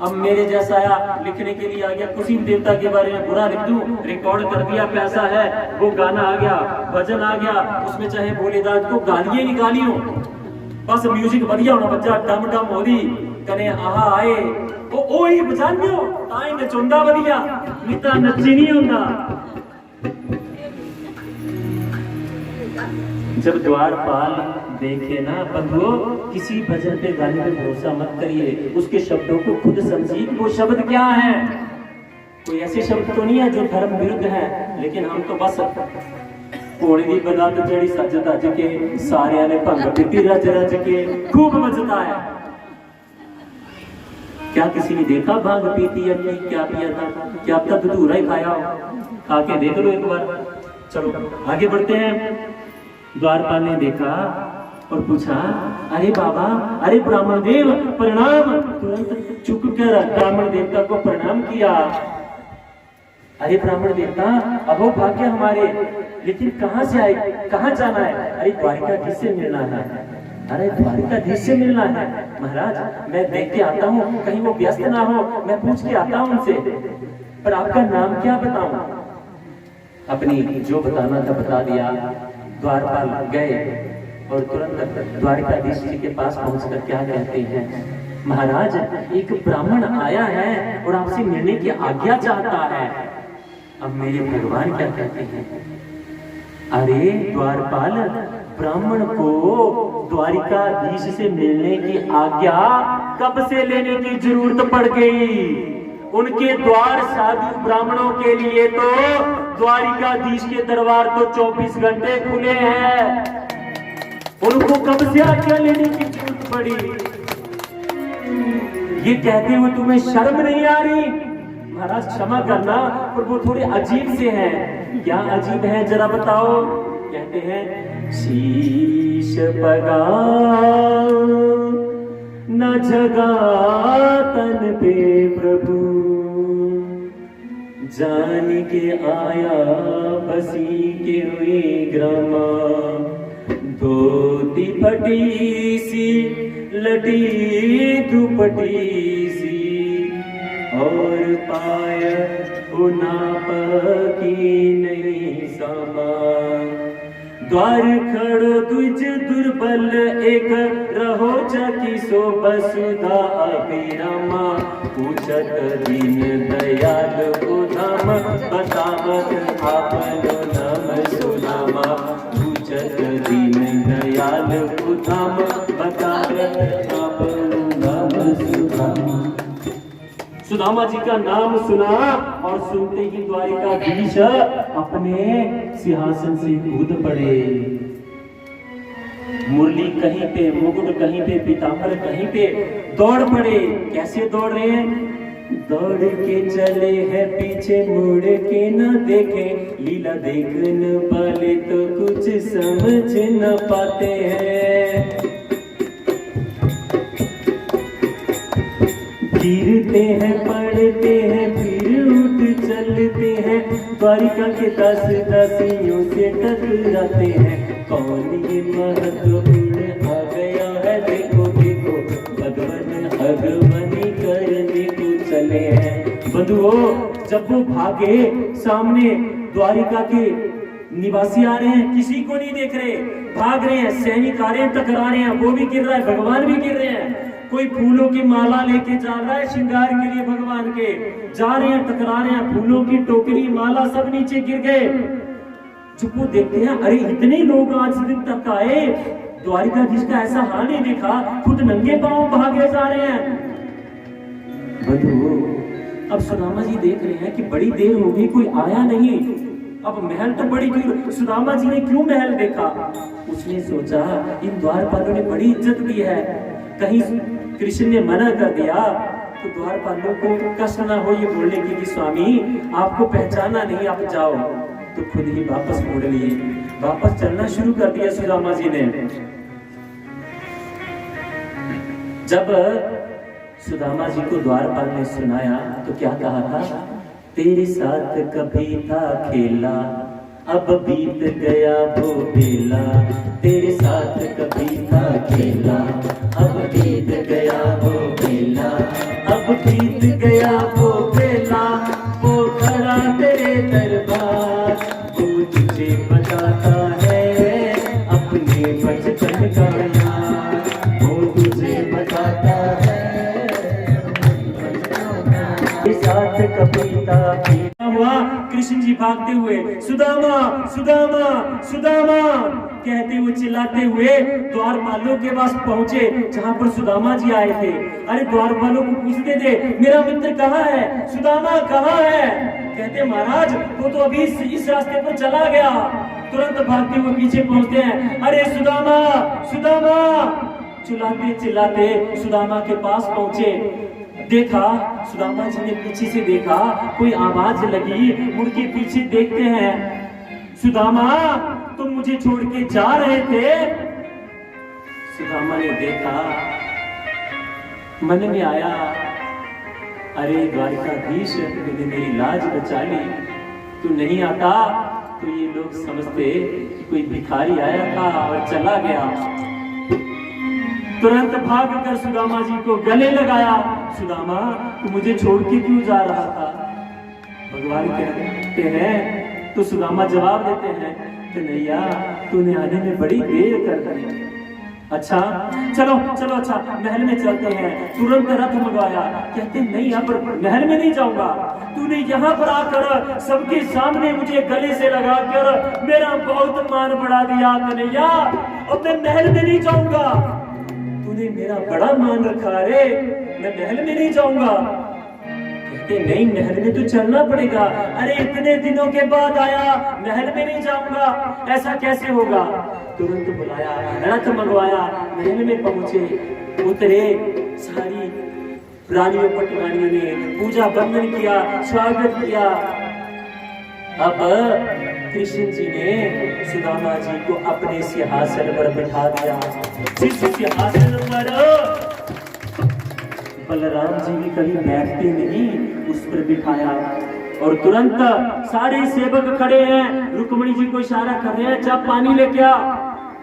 S1: अब मेरे जैसा आया लिखने के लिए आ गया, किसी देवता के बारे में बुरा लिख दूं, रिकॉर्ड कर दिया, पैसा है, वो गाना आ गया, भजन आ गया, उसमें चाहे बोलेदार को गालियां निकाली हो, बस म्यूजिक बढ़िया होना, बच्चा डम डम होदी कने आहा आए ओ ही बजानियो ताई नचुंदा बढ़िया निता नच्ची नहीं होंदा। जब द्वारपाल देखे ना बंधुओं, किसी भजन पे गाने पे भरोसा मत करिए, उसके शब्दों को खुद समझिए वो शब्द क्या है। कोई ऐसे शब्द तो नहीं है जो धर्म विरुद्ध है, लेकिन हम तो बस घोड़े की बदात जड़ी सज धज के सारे ने भंग पीती रज रज के खूब मजता है। क्या किसी ने देखा भांग पीती है क्या पिया था? क्या अब तक धतूरा ही खाया हो? खा के देख लो एक बार। चलो आगे बढ़ते हैं। द्वारपाल ने देखा और पूछा, अरे बाबा, अरे ब्राह्मण देव प्रणाम। तुरंत चुप कर ब्राह्मण देवता को प्रणाम किया। अरे ब्राह्मण देवता अहो भाग्य हमारे, लेकिन कहाँ से आए, कहाँ जाना है? अरे द्वारिकाधीश से मिलना है। अरे द्वारिकाधीश से मिलना है? महाराज मैं देख के आता हूँ, कहीं वो व्यस्त ना हो, मैं पूछ के आता हूँ उनसे। पर आपका नाम क्या बताऊं? अपनी जो बताना था बता दिया। द्वारपाल गए और तुरंत द्वारिकाधीश जी के पास पहुंचकर क्या कहते हैं, महाराज एक ब्राह्मण आया है और आपसे मिलने की आज्ञा चाहता है। अब मेरे भगवान क्या कहते हैं, अरे द्वारपाल ब्राह्मण को द्वारिकाधीश से मिलने की आज्ञा कब से लेने की जरूरत पड़ गई? उनके द्वार साधु ब्राह्मणों के लिए तो द्वारिकाधीश के दरबार तो 24 घंटे खुले हैं। उनको कब से आज्ञा लेने की जरूरत पड़ी? ये कहते हुए तुम्हें शर्म नहीं आ रही? महाराज क्षमा करना, पर वो थोड़े अजीब से हैं। क्या अजीब है जरा बताओ? कहते हैं, शीश पगा न जगा तन पे प्रभु, जान के आया बसी के हुई ग्रामा, धोती फटी सी लटी दुपटी सी, और पाय उनाप की नहीं समा, द्वार खड़ो द्विज दुर्बल एक रहो जकी सो बसुधा अभिरमा, पूछत दीन दयाल उधम बतावत आपनो नाम सुनामा, पूछत दीन दयाल उधम बतावत आपनो नाम सुनामा। सुदामा जी का नाम सुना और सुनते ही द्वारिकाधीश अपने सिंहासन से कूद पड़े। मुरली कहीं पे, मुकुट कहीं पे, पीतांबर कहीं पे, दौड़ पड़े। कैसे दौड़ रहे हैं? दौड़ के चले हैं, पीछे मुड़ के न देखे, लीला देखने वाले तो कुछ समझ न पाते हैं। गिरते हैं, पड़ते हैं, फिर उठ चलते हैं, द्वारिका के दास दासियों से टकराते हैं। कौन ये महत्वपूर्ण आ गया है, देखो देखो, भगवान भगवानी करने को चले हैं। बंधुओं, जब वो भागे, सामने द्वारिका के निवासी आ रहे हैं, किसी को नहीं देख रहे, भाग रहे हैं, सैनिक आ रहे हैं, टकरा रहे हैं, वो भी गिर रहा है, भगवान भी गिर रहे हैं। कोई फूलों की माला लेके जा रहा है श्रृंगार के लिए, भगवान के जा रहे हैं, टकरा रहे हैं, फूलों की टोकरी माला सब नीचे गिर गए। जब वो देखते हैं, अरे इतने लोग आज दिन तक आए, द्वारिकाधीश का ऐसा हाल नहीं देखा, खुद नंगे पांव भागे जा रहे हैं। बंधु, अब सुदामा जी देख रहे हैं कि बड़ी देर हो गई, कोई आया नहीं, अब महल तो बड़ी दूर, सुदामा जी ने क्यों महल देखा? उसने सोचा इन द्वारपालों ने बड़ी इज्जत दी है, कहीं कृष्ण ने मना कर दिया तो द्वारपालों को कष्ट ना हो ये बोलने की कि स्वामी आपको पहचाना नहीं, आप जाओ। तो खुद ही वापस मोड़ लिए, वापस चलना शुरू कर दिया सुदामा जी ने। जब सुदामा जी को द्वारपाल ने सुनाया तो क्या कहा था? तेरे साथ कभी था खेला, अब बीत गया वो बेला। तेरे साथ कभी था खेला, अब बीत गया वो बेला। अब बीत गया वो बेला, वो खड़ा तेरे दरबार, वो तुझे बताता है अपने बचपन का यार, वो तुझे बताता है साथ कभी था हुआ। कृष्ण जी भागते हुए सुदामा सुदामा सुदामा कहते हुए चिल्लाते हुए द्वारपालों के पास पहुंचे जहां पर सुदामा जी आए थे। अरे द्वारपालों को पूछते थे मेरा मित्र कहाँ है, सुदामा कहाँ है? कहते महाराज वो तो अभी इस रास्ते पर चला गया। तुरंत भागते हुए पीछे पहुंचते हैं, अरे सुदामा सुदामा, चिल्लाते चिल्लाते सुदामा के पास पहुंचे। देखा, सुदामा जी ने पीछे से देखा, कोई आवाज लगी, मुड़ के पीछे देखते हैं, सुदामा तुम मुझे छोड़ के जा रहे थे? सुदामा ने देखा, मन में आया, अरे द्वारिकाधीश तूने मेरी लाज बचा ली, तू नहीं आता तो ये लोग समझते कि कोई भिखारी आया था और चला गया। तुरंत भागकर सुदामा जी को गले लगाया, सुदामा तू मुझे छोड़ के क्यों जा रहा था? भगवान कहते हैं तो सुदामा जवाब देते हैं, कन्हैया तूने आने में बड़ी देर कर दी। अच्छा चलो चलो, अच्छा महल में चलते हैं। तुरंत रथ मंगवाया। कहते नहीं यहाँ पर महल में नहीं जाऊंगा, तूने यहाँ पर आकर सबके सामने मुझे गले से लगाकर मेरा बहुत मान बढ़ा दिया कन्हैया, अब मैं महल में नहीं जाऊंगा। तूने मेरा बड़ा मान रखा, रे मैं महल में नहीं जाऊंगा। कहते नहीं महल में तो चलना पड़ेगा। अरे इतने दिनों के बाद आया, महल में नहीं जाऊंगा, ऐसा कैसे होगा? तुरंत बुलाया, रथ मंगवाया, महल में पहुंचे, उतरे, सारी रानियों पटरानियों ने पूजा बंदन किया, स्वागत किया। अब कृष्ण जी ने सुदामा जी को अपने सिंहासन पर बिठा दिया। जिस सिंहासन पर बलराम जी भी कभी बैठते नहीं, उस पर बिठाया। और तुरंत सारे सेवक खड़े हैं, रुक्मिणी जी को इशारा कर रहे हैं, जब पानी लेके आ।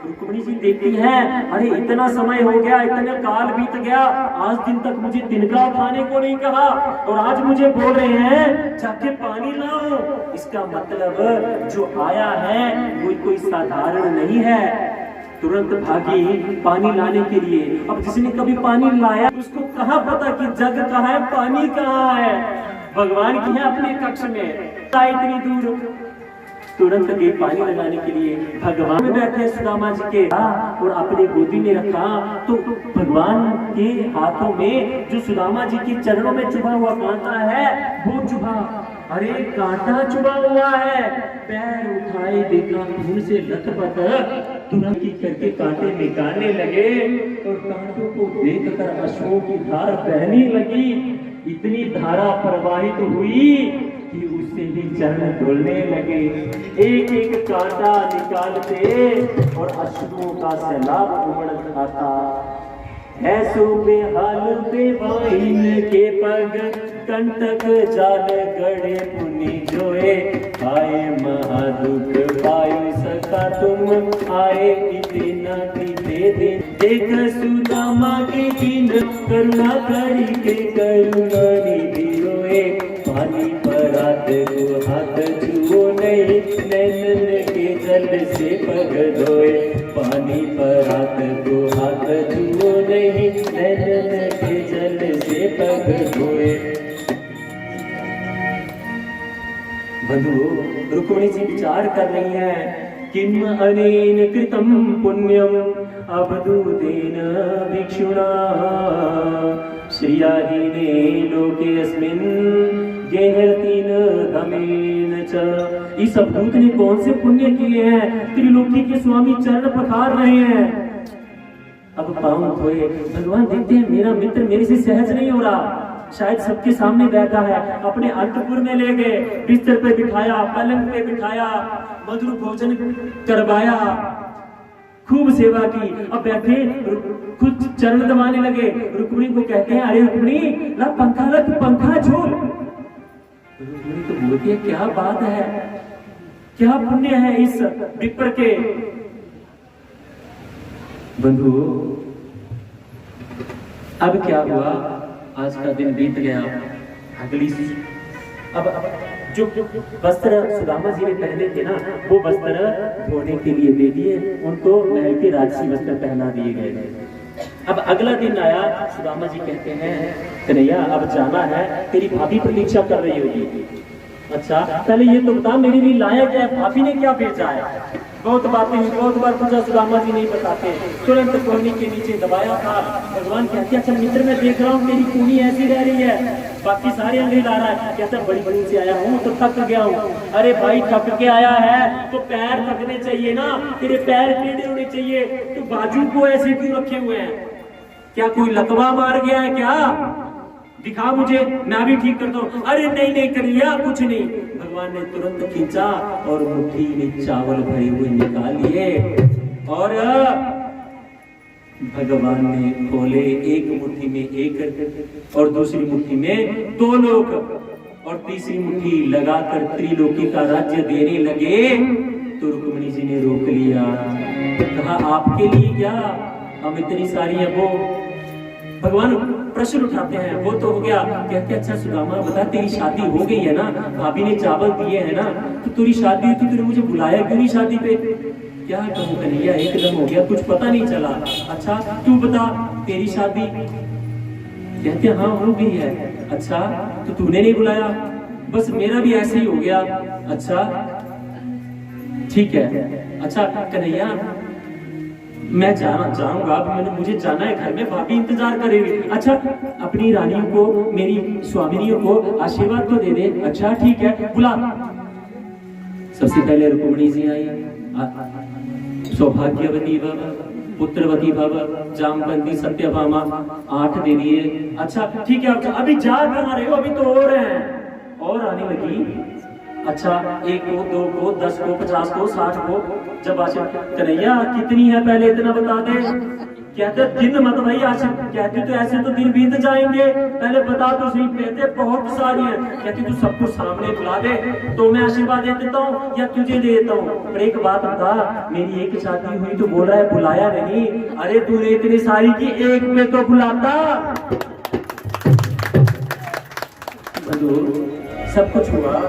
S1: रुक्मिणी जी देखती है, अरे इतना समय हो गया, इतना काल बीत गया, आज दिन तक मुझे तिनका उठाने को नहीं कहा और आज मुझे बोल रहे हैं जाके पानी लाओ। इसका मतलब जो आया है वो कोई साधारण नहीं है। तुरंत भागी पानी लाने के लिए। अब जिसने कभी पानी लाया उसको कहाँ पता कि जग कहाँ है, पानी कहाँ है? भगवान की है अपने कक्ष में, इतनी दूर तुरंत गए पानी लगाने के लिए। भगवान में बैठे सुदामा जी के और अपने गोदी में रखा तो भगवान के हाथों में जो सुदामा जी के चरणों में चुभा हुआ कांटा है वो चुभा, अरे कांटा चुभा हुआ है। पैर उठाए देखा खून से लथपथ, तुरंत ही करके कांटे निकालने लगे और कांटों को देखकर अश्वों की धार बहने लगी। इतनी धारा प्रवाहित हुई कि उससे भी चरण डोलने लगे। एक एक कांटा निकालते और अश्रुओं का सैलाब उमड़ आता। ऐसो बेहाल बेवाइन के पग कंटक जाल गड़े पुनि जोए। आए महादुख पायो सका तुम, आए इतना बीते दिन। देख सुदामा के दिन करुणा करी के करुणा निधि रोए। पानी परात को हाथ छुओ नहीं, नैनन के जल से पग धोए। पानी परात को हाथ छुओ नहीं, नैनन के जल से पग धोए। बंधु रुक्मिणी जी विचार कर रही है, किम अनेन कृतम पुण्यम अवधूतेन भिक्षुणा श्रियादीने लोके अस्मिन् गेहतीन धमेन च। इस अवधूत ने कौन से पुण्य किए हैं? त्रिलोकी के स्वामी चरण पखार रहे हैं। अब पाँव धोए, भगवान देखते हैं मेरा मित्र मेरे से सहज नहीं हो रहा, शायद सबके सामने बैठा है। अपने अंतपुर में ले गए, बिस्तर पे बिठाया, पलंग पे बिठाया, मधुर भोजन करवाया, खूब सेवा की। अब बैठे खुद चरण दबाने लगे। रुक्मिणी को कहते हैं, अरे रुक्मिणी ला पंखा लग, पंखा झूल। रुक्मिणी तो बोलती है, क्या बात है, क्या पुण्य है इस विप्र के। बंधु अब क्या हुआ, आज का दिन बीत गया। अगली अब जो वस्त्र सुदामा जी ने पहने थे ना, वो वस्त्र धोने के लिए दे दिए, उनको महल के राजसी वस्त्र पहना दिए गए। अब अगला दिन आया, सुदामा जी कहते हैं, कन्हैया अब जाना है, तेरी भाभी प्रतीक्षा कर रही होगी। अच्छा पहले ये तो बता, मेरे लिए लाया क्या है, भाभी ने क्या भेजा है? बहुत बातें हुई, बहुत बार पूछा, सुदामा जी नहीं बताते। तुरंत कोहनी के नीचे दबाया था। भगवान कहते हैं, अच्छा मित्र मैं देख रहा हूँ तेरी कूनी ऐसी रह रही है, बाकी सारे अंगली ला रहा है। कहता बड़ी बड़ी से आया हूँ तो थक गया हूँ। अरे भाई थक के आया है तो पैर थकने चाहिए ना, तेरे पैर टेढ़े होने चाहिए, तो बाजू को ऐसे क्यों रखे हुए हैं? क्या कोई लकवा मार गया है क्या? दिखा मुझे, मैं भी ठीक करता हूँ। अरे नहीं नहीं कन्हैया कुछ नहीं। भगवान ने तुरंत खींचा और मुट्ठी में चावल भरे हुए निकाल लिए और भगवान ने खोले। एक मुट्ठी में एक और दूसरी मुट्ठी में 2 लोग और तीसरी मुट्ठी लगाकर त्रिलोकी का राज्य देने लगे। तो रुक्मिणी जी ने रोक लिया, कहा आपके लिए क्या, हम इतनी सारी है वो। भगवान प्रश्न उठाते हैं, वो तो हो गया। कहते अच्छा सुदामा बता, तेरी शादी हो गई है ना, भाभी ने चावल दिए है ना, तो तेरी शादी हुई तो तूने मुझे बुलाया क्यों नहीं शादी पे? क्या कहूँ कन्हैया, एकदम हो गया, कुछ पता नहीं चला। अच्छा तू बता तेरी शादी? कहते हाँ हो गई है। अच्छा तो तूने नहीं बुलाया? बस मेरा भी ऐसे ही हो गया। अच्छा ठीक है। अच्छा कन्हैया मैं जाऊंगा, मुझे जाना है घर में, भाभी इंतजार करेगी। अच्छा अपनी रानियों को, मेरी स्वामिनियों को आशीर्वाद तो दे दे। अच्छा ठीक है बुला। सबसे पहले रुक्मिणी जी आई, सौभाग्यवती भव, पुत्रवती भव, जामवंती, सत्यभामा, 8 दे दिए। अच्छा ठीक है, अभी जा कहाँ रहे हो, अभी तो और हैं। और आने लगी। अच्छा 1 को, 2 को, 10 को, 50 को, 60 को। जब आशा कन्हैया कितनी है पहले इतना बता दे। कहते दिन मत भाई आशा, कहती तो ऐसे तो दिन बीत जाएंगे, पहले बता तो सही। कहते बहुत सारी है। कहती तू सबको सामने बुला दे तो मैं आशीर्वाद दे देता हूँ या तुझे दे देता हूँ। पर एक बात बता, मेरी एक शादी हुई तो बोल रहा है बुलाया नहीं। अरे तूने इतनी सारी की, एक पे तो बुलाता। सब कुछ हुआ,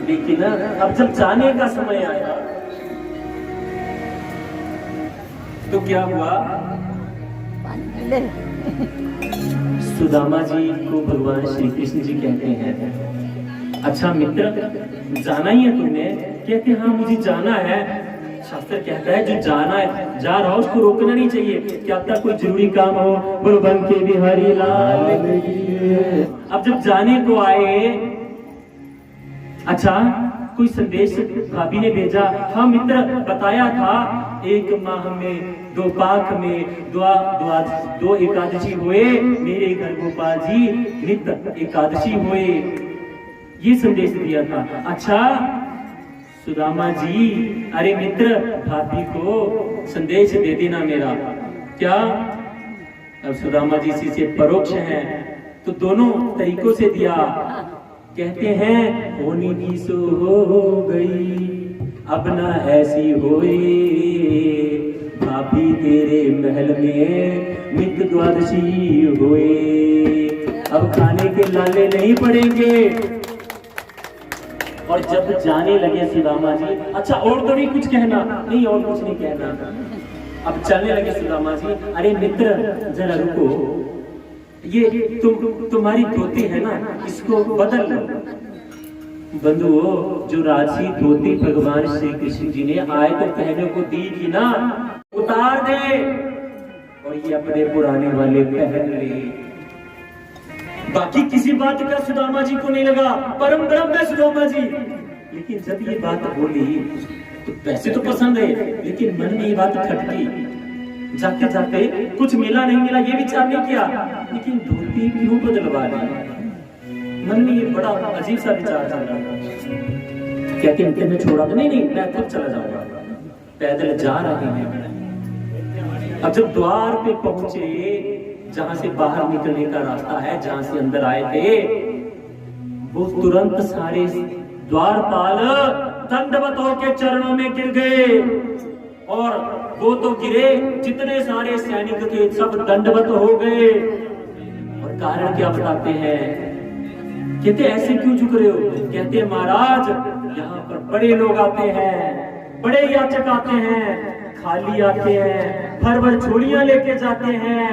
S1: लेकिन अब जब जाने का समय आया तो क्या हुआ? सुदामा जी को भगवान श्री कृष्ण जी कहते हैं, अच्छा मित्र, जाना ही है तुमने? कहते हाँ मुझे जाना है। शास्त्र कहता है जो जाना है, जा रहा हो उसको रोकना नहीं चाहिए। क्या पता कोई जरूरी काम हो। बोलो बंके बिहारी लाल। अब जब जाने को आए, अच्छा कोई संदेश भाभी ने भेजा। हाँ मित्र, बताया था 1 माह में 2 पाक में दो एकादशी हुए, मेरे घर गोपाल जी नित्य एकादशी हुए, ये संदेश दिया था। अच्छा सुदामा जी, अरे मित्र भाभी को संदेश दे देना मेरा। क्या? अब सुदामा जी से परोक्ष हैं तो दोनों तरीकों से दिया। कहते हैं होनी की सो हो गई, अब ना ऐसी होए, भाभी तेरे महल में नित्य द्वादशी होए, अब खाने के लाले नहीं पड़ेंगे। और जब जाने लगे सुदामा जी, अच्छा और तो नहीं कुछ कहना? नहीं और कुछ नहीं कहना। अब चलने लगे सुदामा जी। अरे मित्र जरा रुको, ये तुम्हारी धोती है ना, इसको बदल लो। बंधुओं, जो राशि धोती भगवान श्री कृष्ण जी ने आए तो पहने को दी थी ना, उतार दे और ये अपने पुराने वाले पहन ले। बाकी किसी बात का सुदामा जी को नहीं लगा, परम ब्रह्म है सुदामा जी। लेकिन जब ये बात बोली तो पैसे तो पसंद है, लेकिन मन में ये बात खटकी। जाते जाते कुछ मिला नहीं मिला ये विचार नहीं किया, लेकिन धोती क्यों बदलवा दी? मन में ये बड़ा अजीब सा विचार चल रहा था। क्या कि मैं छोड़ा तो नहीं, मैं खुद चला जाऊंगा। पैदल जा रहे हैं। अब जब द्वार पे पहुंचे, जहां से बाहर निकलने का रास्ता है, जहां से अंदर आए थे, वो तुरंत सारे द्वारपाल दंडवत होके चरणों में गिर गए। और वो तो गिरे, जितने सारे सैनिक थे सब दंडवत हो गए। और कारण क्या बताते हैं? कहते ऐसे क्यों झुक रहे हो? कहते महाराज यहाँ पर बड़े लोग आते हैं, बड़े याचक आते हैं, खाली आते हैं, भर भर झोलियां लेके जाते हैं,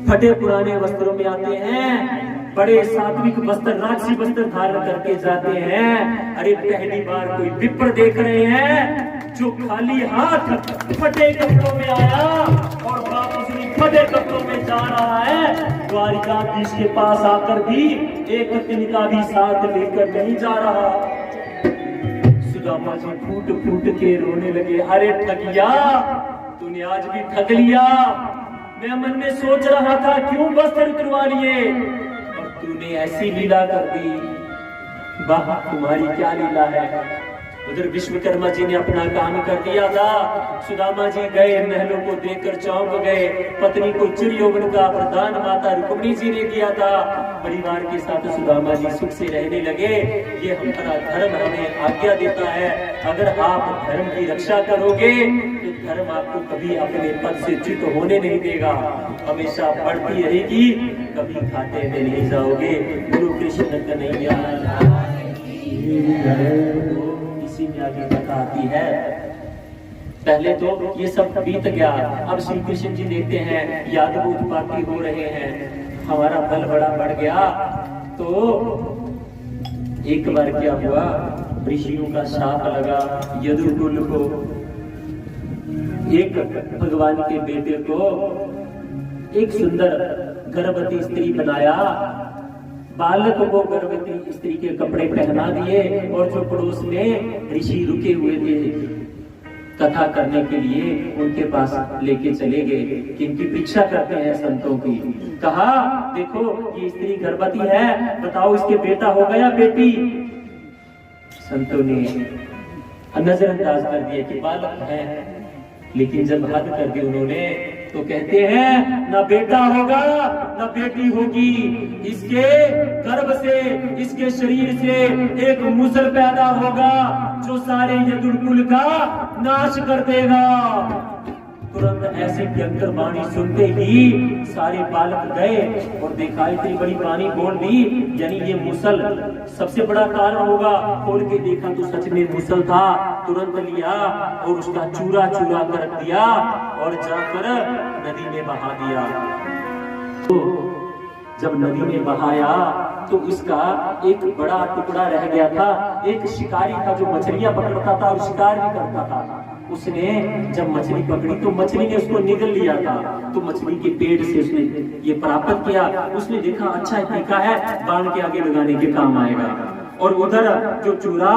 S1: फटे पुराने वस्त्रों में आते हैं, बड़े सात्विक वस्त्र राक्षसी वस्त्र धारण करके जाते हैं। अरे पहली बार कोई विप्र देख रहे हैं जो खाली हाथ फटे कपड़ों में आया और वापस फटे कपड़ों में जा रहा है। द्वारिकाधीश के पास आकर भी एक तिनका भी साथ लेकर नहीं जा रहा। सुदामा जी फूट फूट के रोने लगे। अरे ठगिया, तूने आज भी ठग लिया। मैं मन में सोच रहा था क्यों वस्त्र उतरवा लिए, और तूने ऐसी लीला कर दी। वाह, तुम्हारी क्या लीला है। उधर विश्वकर्मा जी ने अपना काम कर दिया था। सुदामा जी गए, महलों को देखकर चौंक गए। पत्नी को चिरयौवन का वरदान माता रुक्मिणी जी ने दिया था। परिवार के साथ सुदामा जी सुख से रहने लगे। ये हमारा धर्म हमें आज्ञा देता है, अगर आप धर्म की रक्षा करोगे तो धर्म आपको कभी अपने पद से च्युत होने नहीं देगा, हमेशा बढ़ती रहेगी, कभी घाटे में नहीं जाओगे। गुरु कृष्ण कन्हैया। इसी में आगे कथा आती है। पहले तो ये सब बीत गया, अब श्री कृष्ण जी देखते हैं यादव उत्पाती हो रहे हैं, हमारा बल बड़ा बढ़ गया। तो एक बार क्या हुआ, ऋषियों का श्राप लगा यदुकुल को। एक भगवान के बेटे को एक सुंदर गर्भवती स्त्री बनाया, बालक को गर्भवती स्त्री के कपड़े पहना दिए, और जो पड़ोस में ऋषि रुके हुए थे कथा करने के लिए उनके पास लेके चले गए कि इनकी परीक्षा करते हैं संतों की। कहा देखो ये स्त्री गर्भवती है, बताओ इसके बेटा होगा या बेटी। संतों ने नजरअंदाज कर दिया कि बालक है, लेकिन जब हद कर दी उन्होंने तो कहते हैं ना बेटा होगा ना बेटी होगी, इसके गर्भ से इसके शरीर से एक मूसल पैदा होगा जो सारे यदुकुल का नाश कर देगा। तुरंत ऐसी भयंकर वाणी सुनते ही सारे बालक गए और देखा इतनी बड़ी वाणी बोल दी, यानी ये मुसल सबसे बड़ा कारण होगा। खोल के देखा तो सच में मुसल था। तुरंत लिया और उसका चूरा चूरा कर दिया और जाकर नदी में बहा दिया। तो जब नदी में बहाया तो उसका एक बड़ा टुकड़ा रह गया था। एक शिकारी था जो मछलियां पकड़ता था और शिकार भी करता था। उसने जब मछली पकड़ी तो मछली ने उसको निगल लिया था। तो मछली के पेट से उसने ये प्राप्त किया। उसने देखा अच्छा तीखा है, बाण के आगे लगाने के काम आएगा। और उधर जो चूरा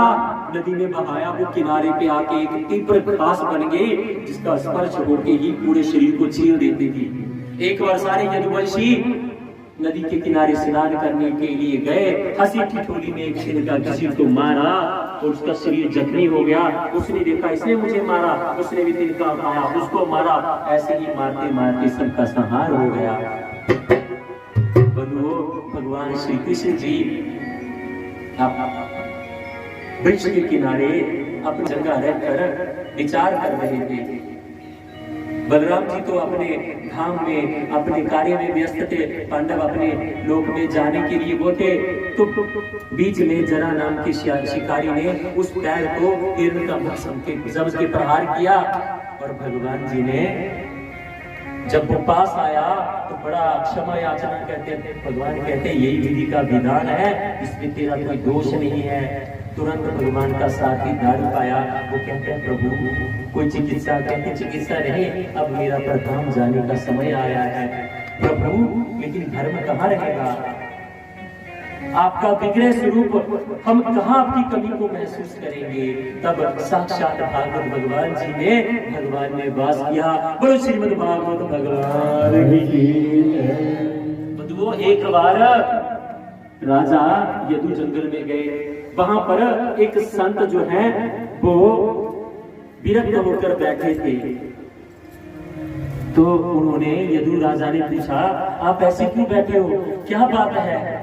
S1: नदी में बहाया वो किनारे पे आके एक तीव्र घास बन गई, जिसका स्पर्श होके ही पूरे शरीर को चीर देती थी। एक बार सारे यदुवंशी नदी के किनारे स्नान करने के लिए गए। हंसी ठिठोली में एक शेर का किसी को मारा और उसका शरीर जख्मी हो गया। उसने देखा इसने मुझे मारा, उसने भी तिनका उठाया उसको मारा। ऐसे ही मारते मारते सबका संहार हो गया। भगवान श्री कृष्ण जी वृक्ष के किनारे अपनी जगह रहकर विचार कर रहे थे। बलराम जी तो अपने धाम में अपने कार्य में व्यस्त थे, पांडव अपने लोक में जाने के लिए वो थे। तो बीच में जरा नाम के शिकारी ने उस पैर को हिरण का मुख समझ के प्रहार किया। और भगवान जी ने जब वो पास आया तो बड़ा क्षमा याचना करते थे। भगवान कहते यही विधि का विधान है, इसमें तेरा कोई दोष नहीं है। तुरंत भगवान का साथ ही दारू पाया। वो कहते हैं प्रभु कोई चिकित्सा, कहते चिकित्सा नहीं, अब मेरा प्रधाम जाने का समय आया है। प्रभु लेकिन धर्म कहाँ रहेगा? आपका विग्रह स्वरूप हम कहाँ आपकी कमी को महसूस करेंगे? तब साक्षात भागवत भगवान जी ने भगवान में वास किया। बोलो श्रीमद् भागवत भगवान की। वो एक बार राजा यदु जंगल में गए। वहां पर एक संत जो है वो विरक्त होकर बैठे थे। तो उन्होंने यदु राजा ने पूछा आप ऐसे क्यों बैठे हो, क्या बात है?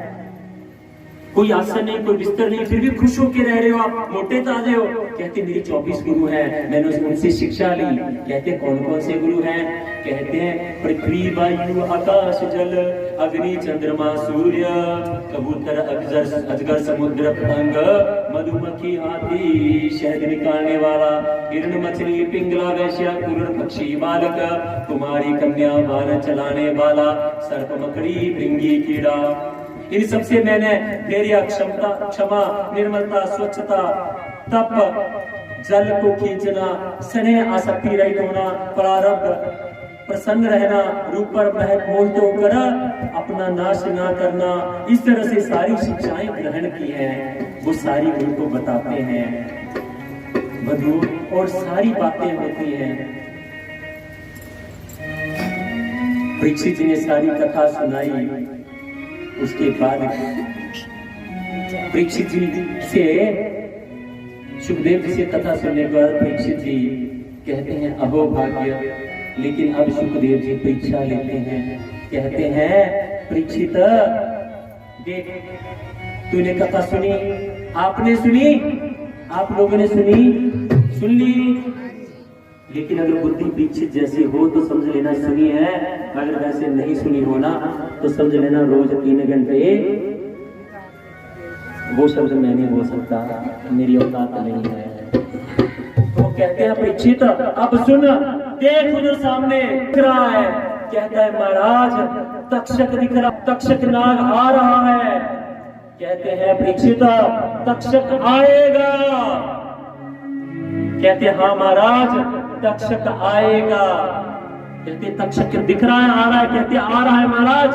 S1: कोई आसन नहीं, कोई बिस्तर नहीं, फिर भी खुश होके रह रहे हो, आप मोटे ताजे हो। कहते मेरे 24 गुरु हैं, मैंने उनसे शिक्षा ली। कहते कौन कौन से गुरु हैं? कहते हैं पृथ्वी वायु आकाश जल अग्नि चंद्रमा सूर्य कबूतर अजगर समुद्र पतंग मधुमक्खी हाथी शहद निकालने वाला हिरण मछली पिंगला वैश्य कुरुर पक्षी बालक कुमारी कन्या बाण चलाने वाला सर्प मकड़ी भृंगी कीड़ा। इन सबसे मैंने धैर्य क्षमा निर्मलता स्वच्छता तप जल को खींचना स्नेह आसक्ति रहित होना प्रारब्ध प्रसन्न रहना रूप पर मोहित होकर अपना नाश ना करना, इस तरह से सारी शिक्षाएं ग्रहण की हैं। वो सारी गुरु को बताते हैं बधु और सारी बातें होती हैं। परीक्षित जी ने सारी कथा सुनाई। उसके बाद परीक्षित जी से सुखदेव जी से कथा सुनने के बाद परीक्षित जी कहते हैं अहो भाग्य। लेकिन अब सुखदेव जी परीक्षा लेते हैं। कहते हैं परीक्षित देख तूने कथा सुनी, आपने सुनी, आप लोगों ने सुनी, सुन ली, लेकिन अगर बुद्धि परीक्षित जैसी हो तो समझ लेना सुनी है। अगर वैसे नहीं सुनी हो ना तो समझ लेना रोज 3 घंटे वो शब्द मैं नहीं बोल सकता, मेरी औकात नहीं है। तो कहते हैं परीक्षित अब सुन, देख उधर सामने दिख रहा है। कहता है महाराज तक्षक दिख रहा, तक्षक नाग आ रहा है। कहते हैं परीक्षित तक्षक आएगा। कहते हाँ महाराज तक्षक आएगा। कहते तक्षक दिख रहा है, आ रहा है? कहते आ रहा है महाराज।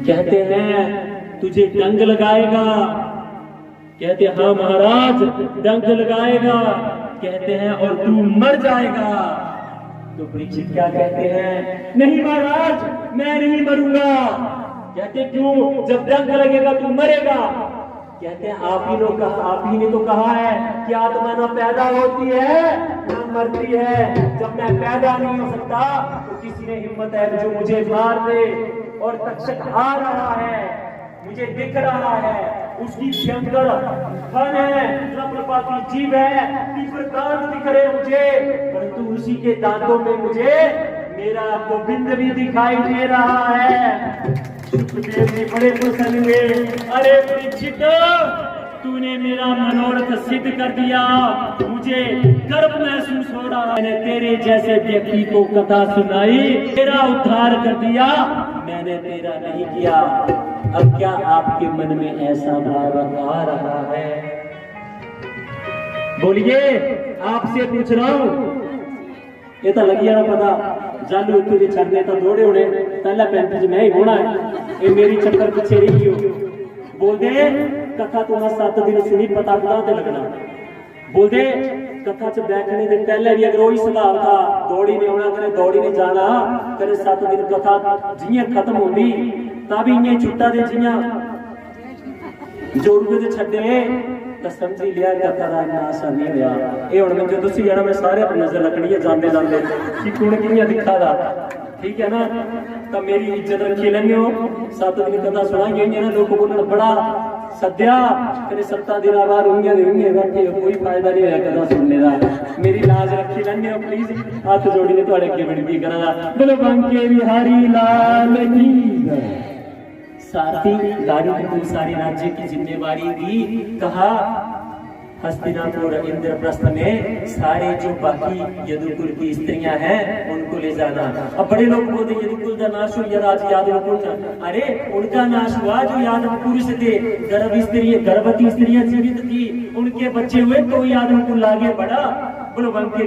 S1: कहते हैं तुझे डंग लगाएगा। कहते हाँ महाराज डंग लगाएगा। कहते हैं और तू मर जाएगा। तो परीक्षित क्या कहते हैं? नहीं महाराज मैं नहीं मरूंगा। कहते क्यों? जब डंग लगेगा तू मरेगा। कहते हैं आप ही ने तो कहा है कि आत्मा न पैदा होती है न मरती है। जब मैं पैदा नहीं हो सकता तो किसी ने हिम्मत है जो मुझे मार दे। और तक्षक आ रहा है, मुझे दिख रहा है, उसकी भयंकर फन है, की जीभ है, तीव्र दांत दिख रहे मुझे, परंतु उसी के दांतों में मुझे मेरा गोविंद भी दिखाई दे रहा है। सुखदेव जी बड़े प्रसन्न हुए। अरे परीक्षित तूने मेरा मनोरथ सिद्ध कर दिया, मुझे गर्व महसूस हो रहा है। मैंने तेरे जैसे व्यक्ति को कथा सुनाई, तेरा उद्धार कर दिया। मैंने तेरा नहीं किया। अब क्या आपके मन में ऐसा भाव आ रहा है? बोलिए, आपसे पूछ रहा हूं। ये तो लगी ना पता जालू तुझे छड़ने तो दौड़े होने पहला पैंट च मैं ही होना है, ये मेरी चक्कर पीछे रही हो। बोल दे कथा तुम्हें 7 दिन सुनी पता ते लगना। बोल दे कथा च बैठने से पहले भी अगर वही स्वभाव था, दौड़ी नहीं होना करे, दौड़ी नहीं जाना करे, 7 दिन कथा जियां खत्म होगी तभी इं छुट्टा दे जियां जोड़ के छड्डे तो समझी लिया कथा का नाश नहीं होया। ये हुण मैं जो तुसी जाना मैं सारे पर नजर रखनी है जाते जाते कि कुण कियां दिखा दा, ठीक है ना। तो मेरी इज्जत रखी लेने हो। 7 दिन कथा सुनाई गई ना, लोग बोलने बड़ा सद्या तेरे 7 दिन बाद उंगलियां नहीं बैठे, कोई फायदा नहीं होया कथा सुनने का। मेरी लाज रखी लेने हो प्लीज, हाथ जोड़ी ने तुहाडे अगे विनती करा। बोलो बांके बिहारी लाल की साथी दारू को सारे राज्य की जिम्मेवारी दी। कहा हस्तिनापुर इंद्रप्रस्थ में सारे जो बाकी यदुकुल की स्त्रियां हैं उनको ले जाना। अब बड़े लोग बोलते यदुकुल का नाश हो गया, आज यादव कुल, अरे उनका नाश हुआ जो यादव पुरुष थे, गर्भवती स्त्रियां जीवित थी, उनके बच्चे हुए तो यादव कुल आगे बढ़ा। बोलो बंके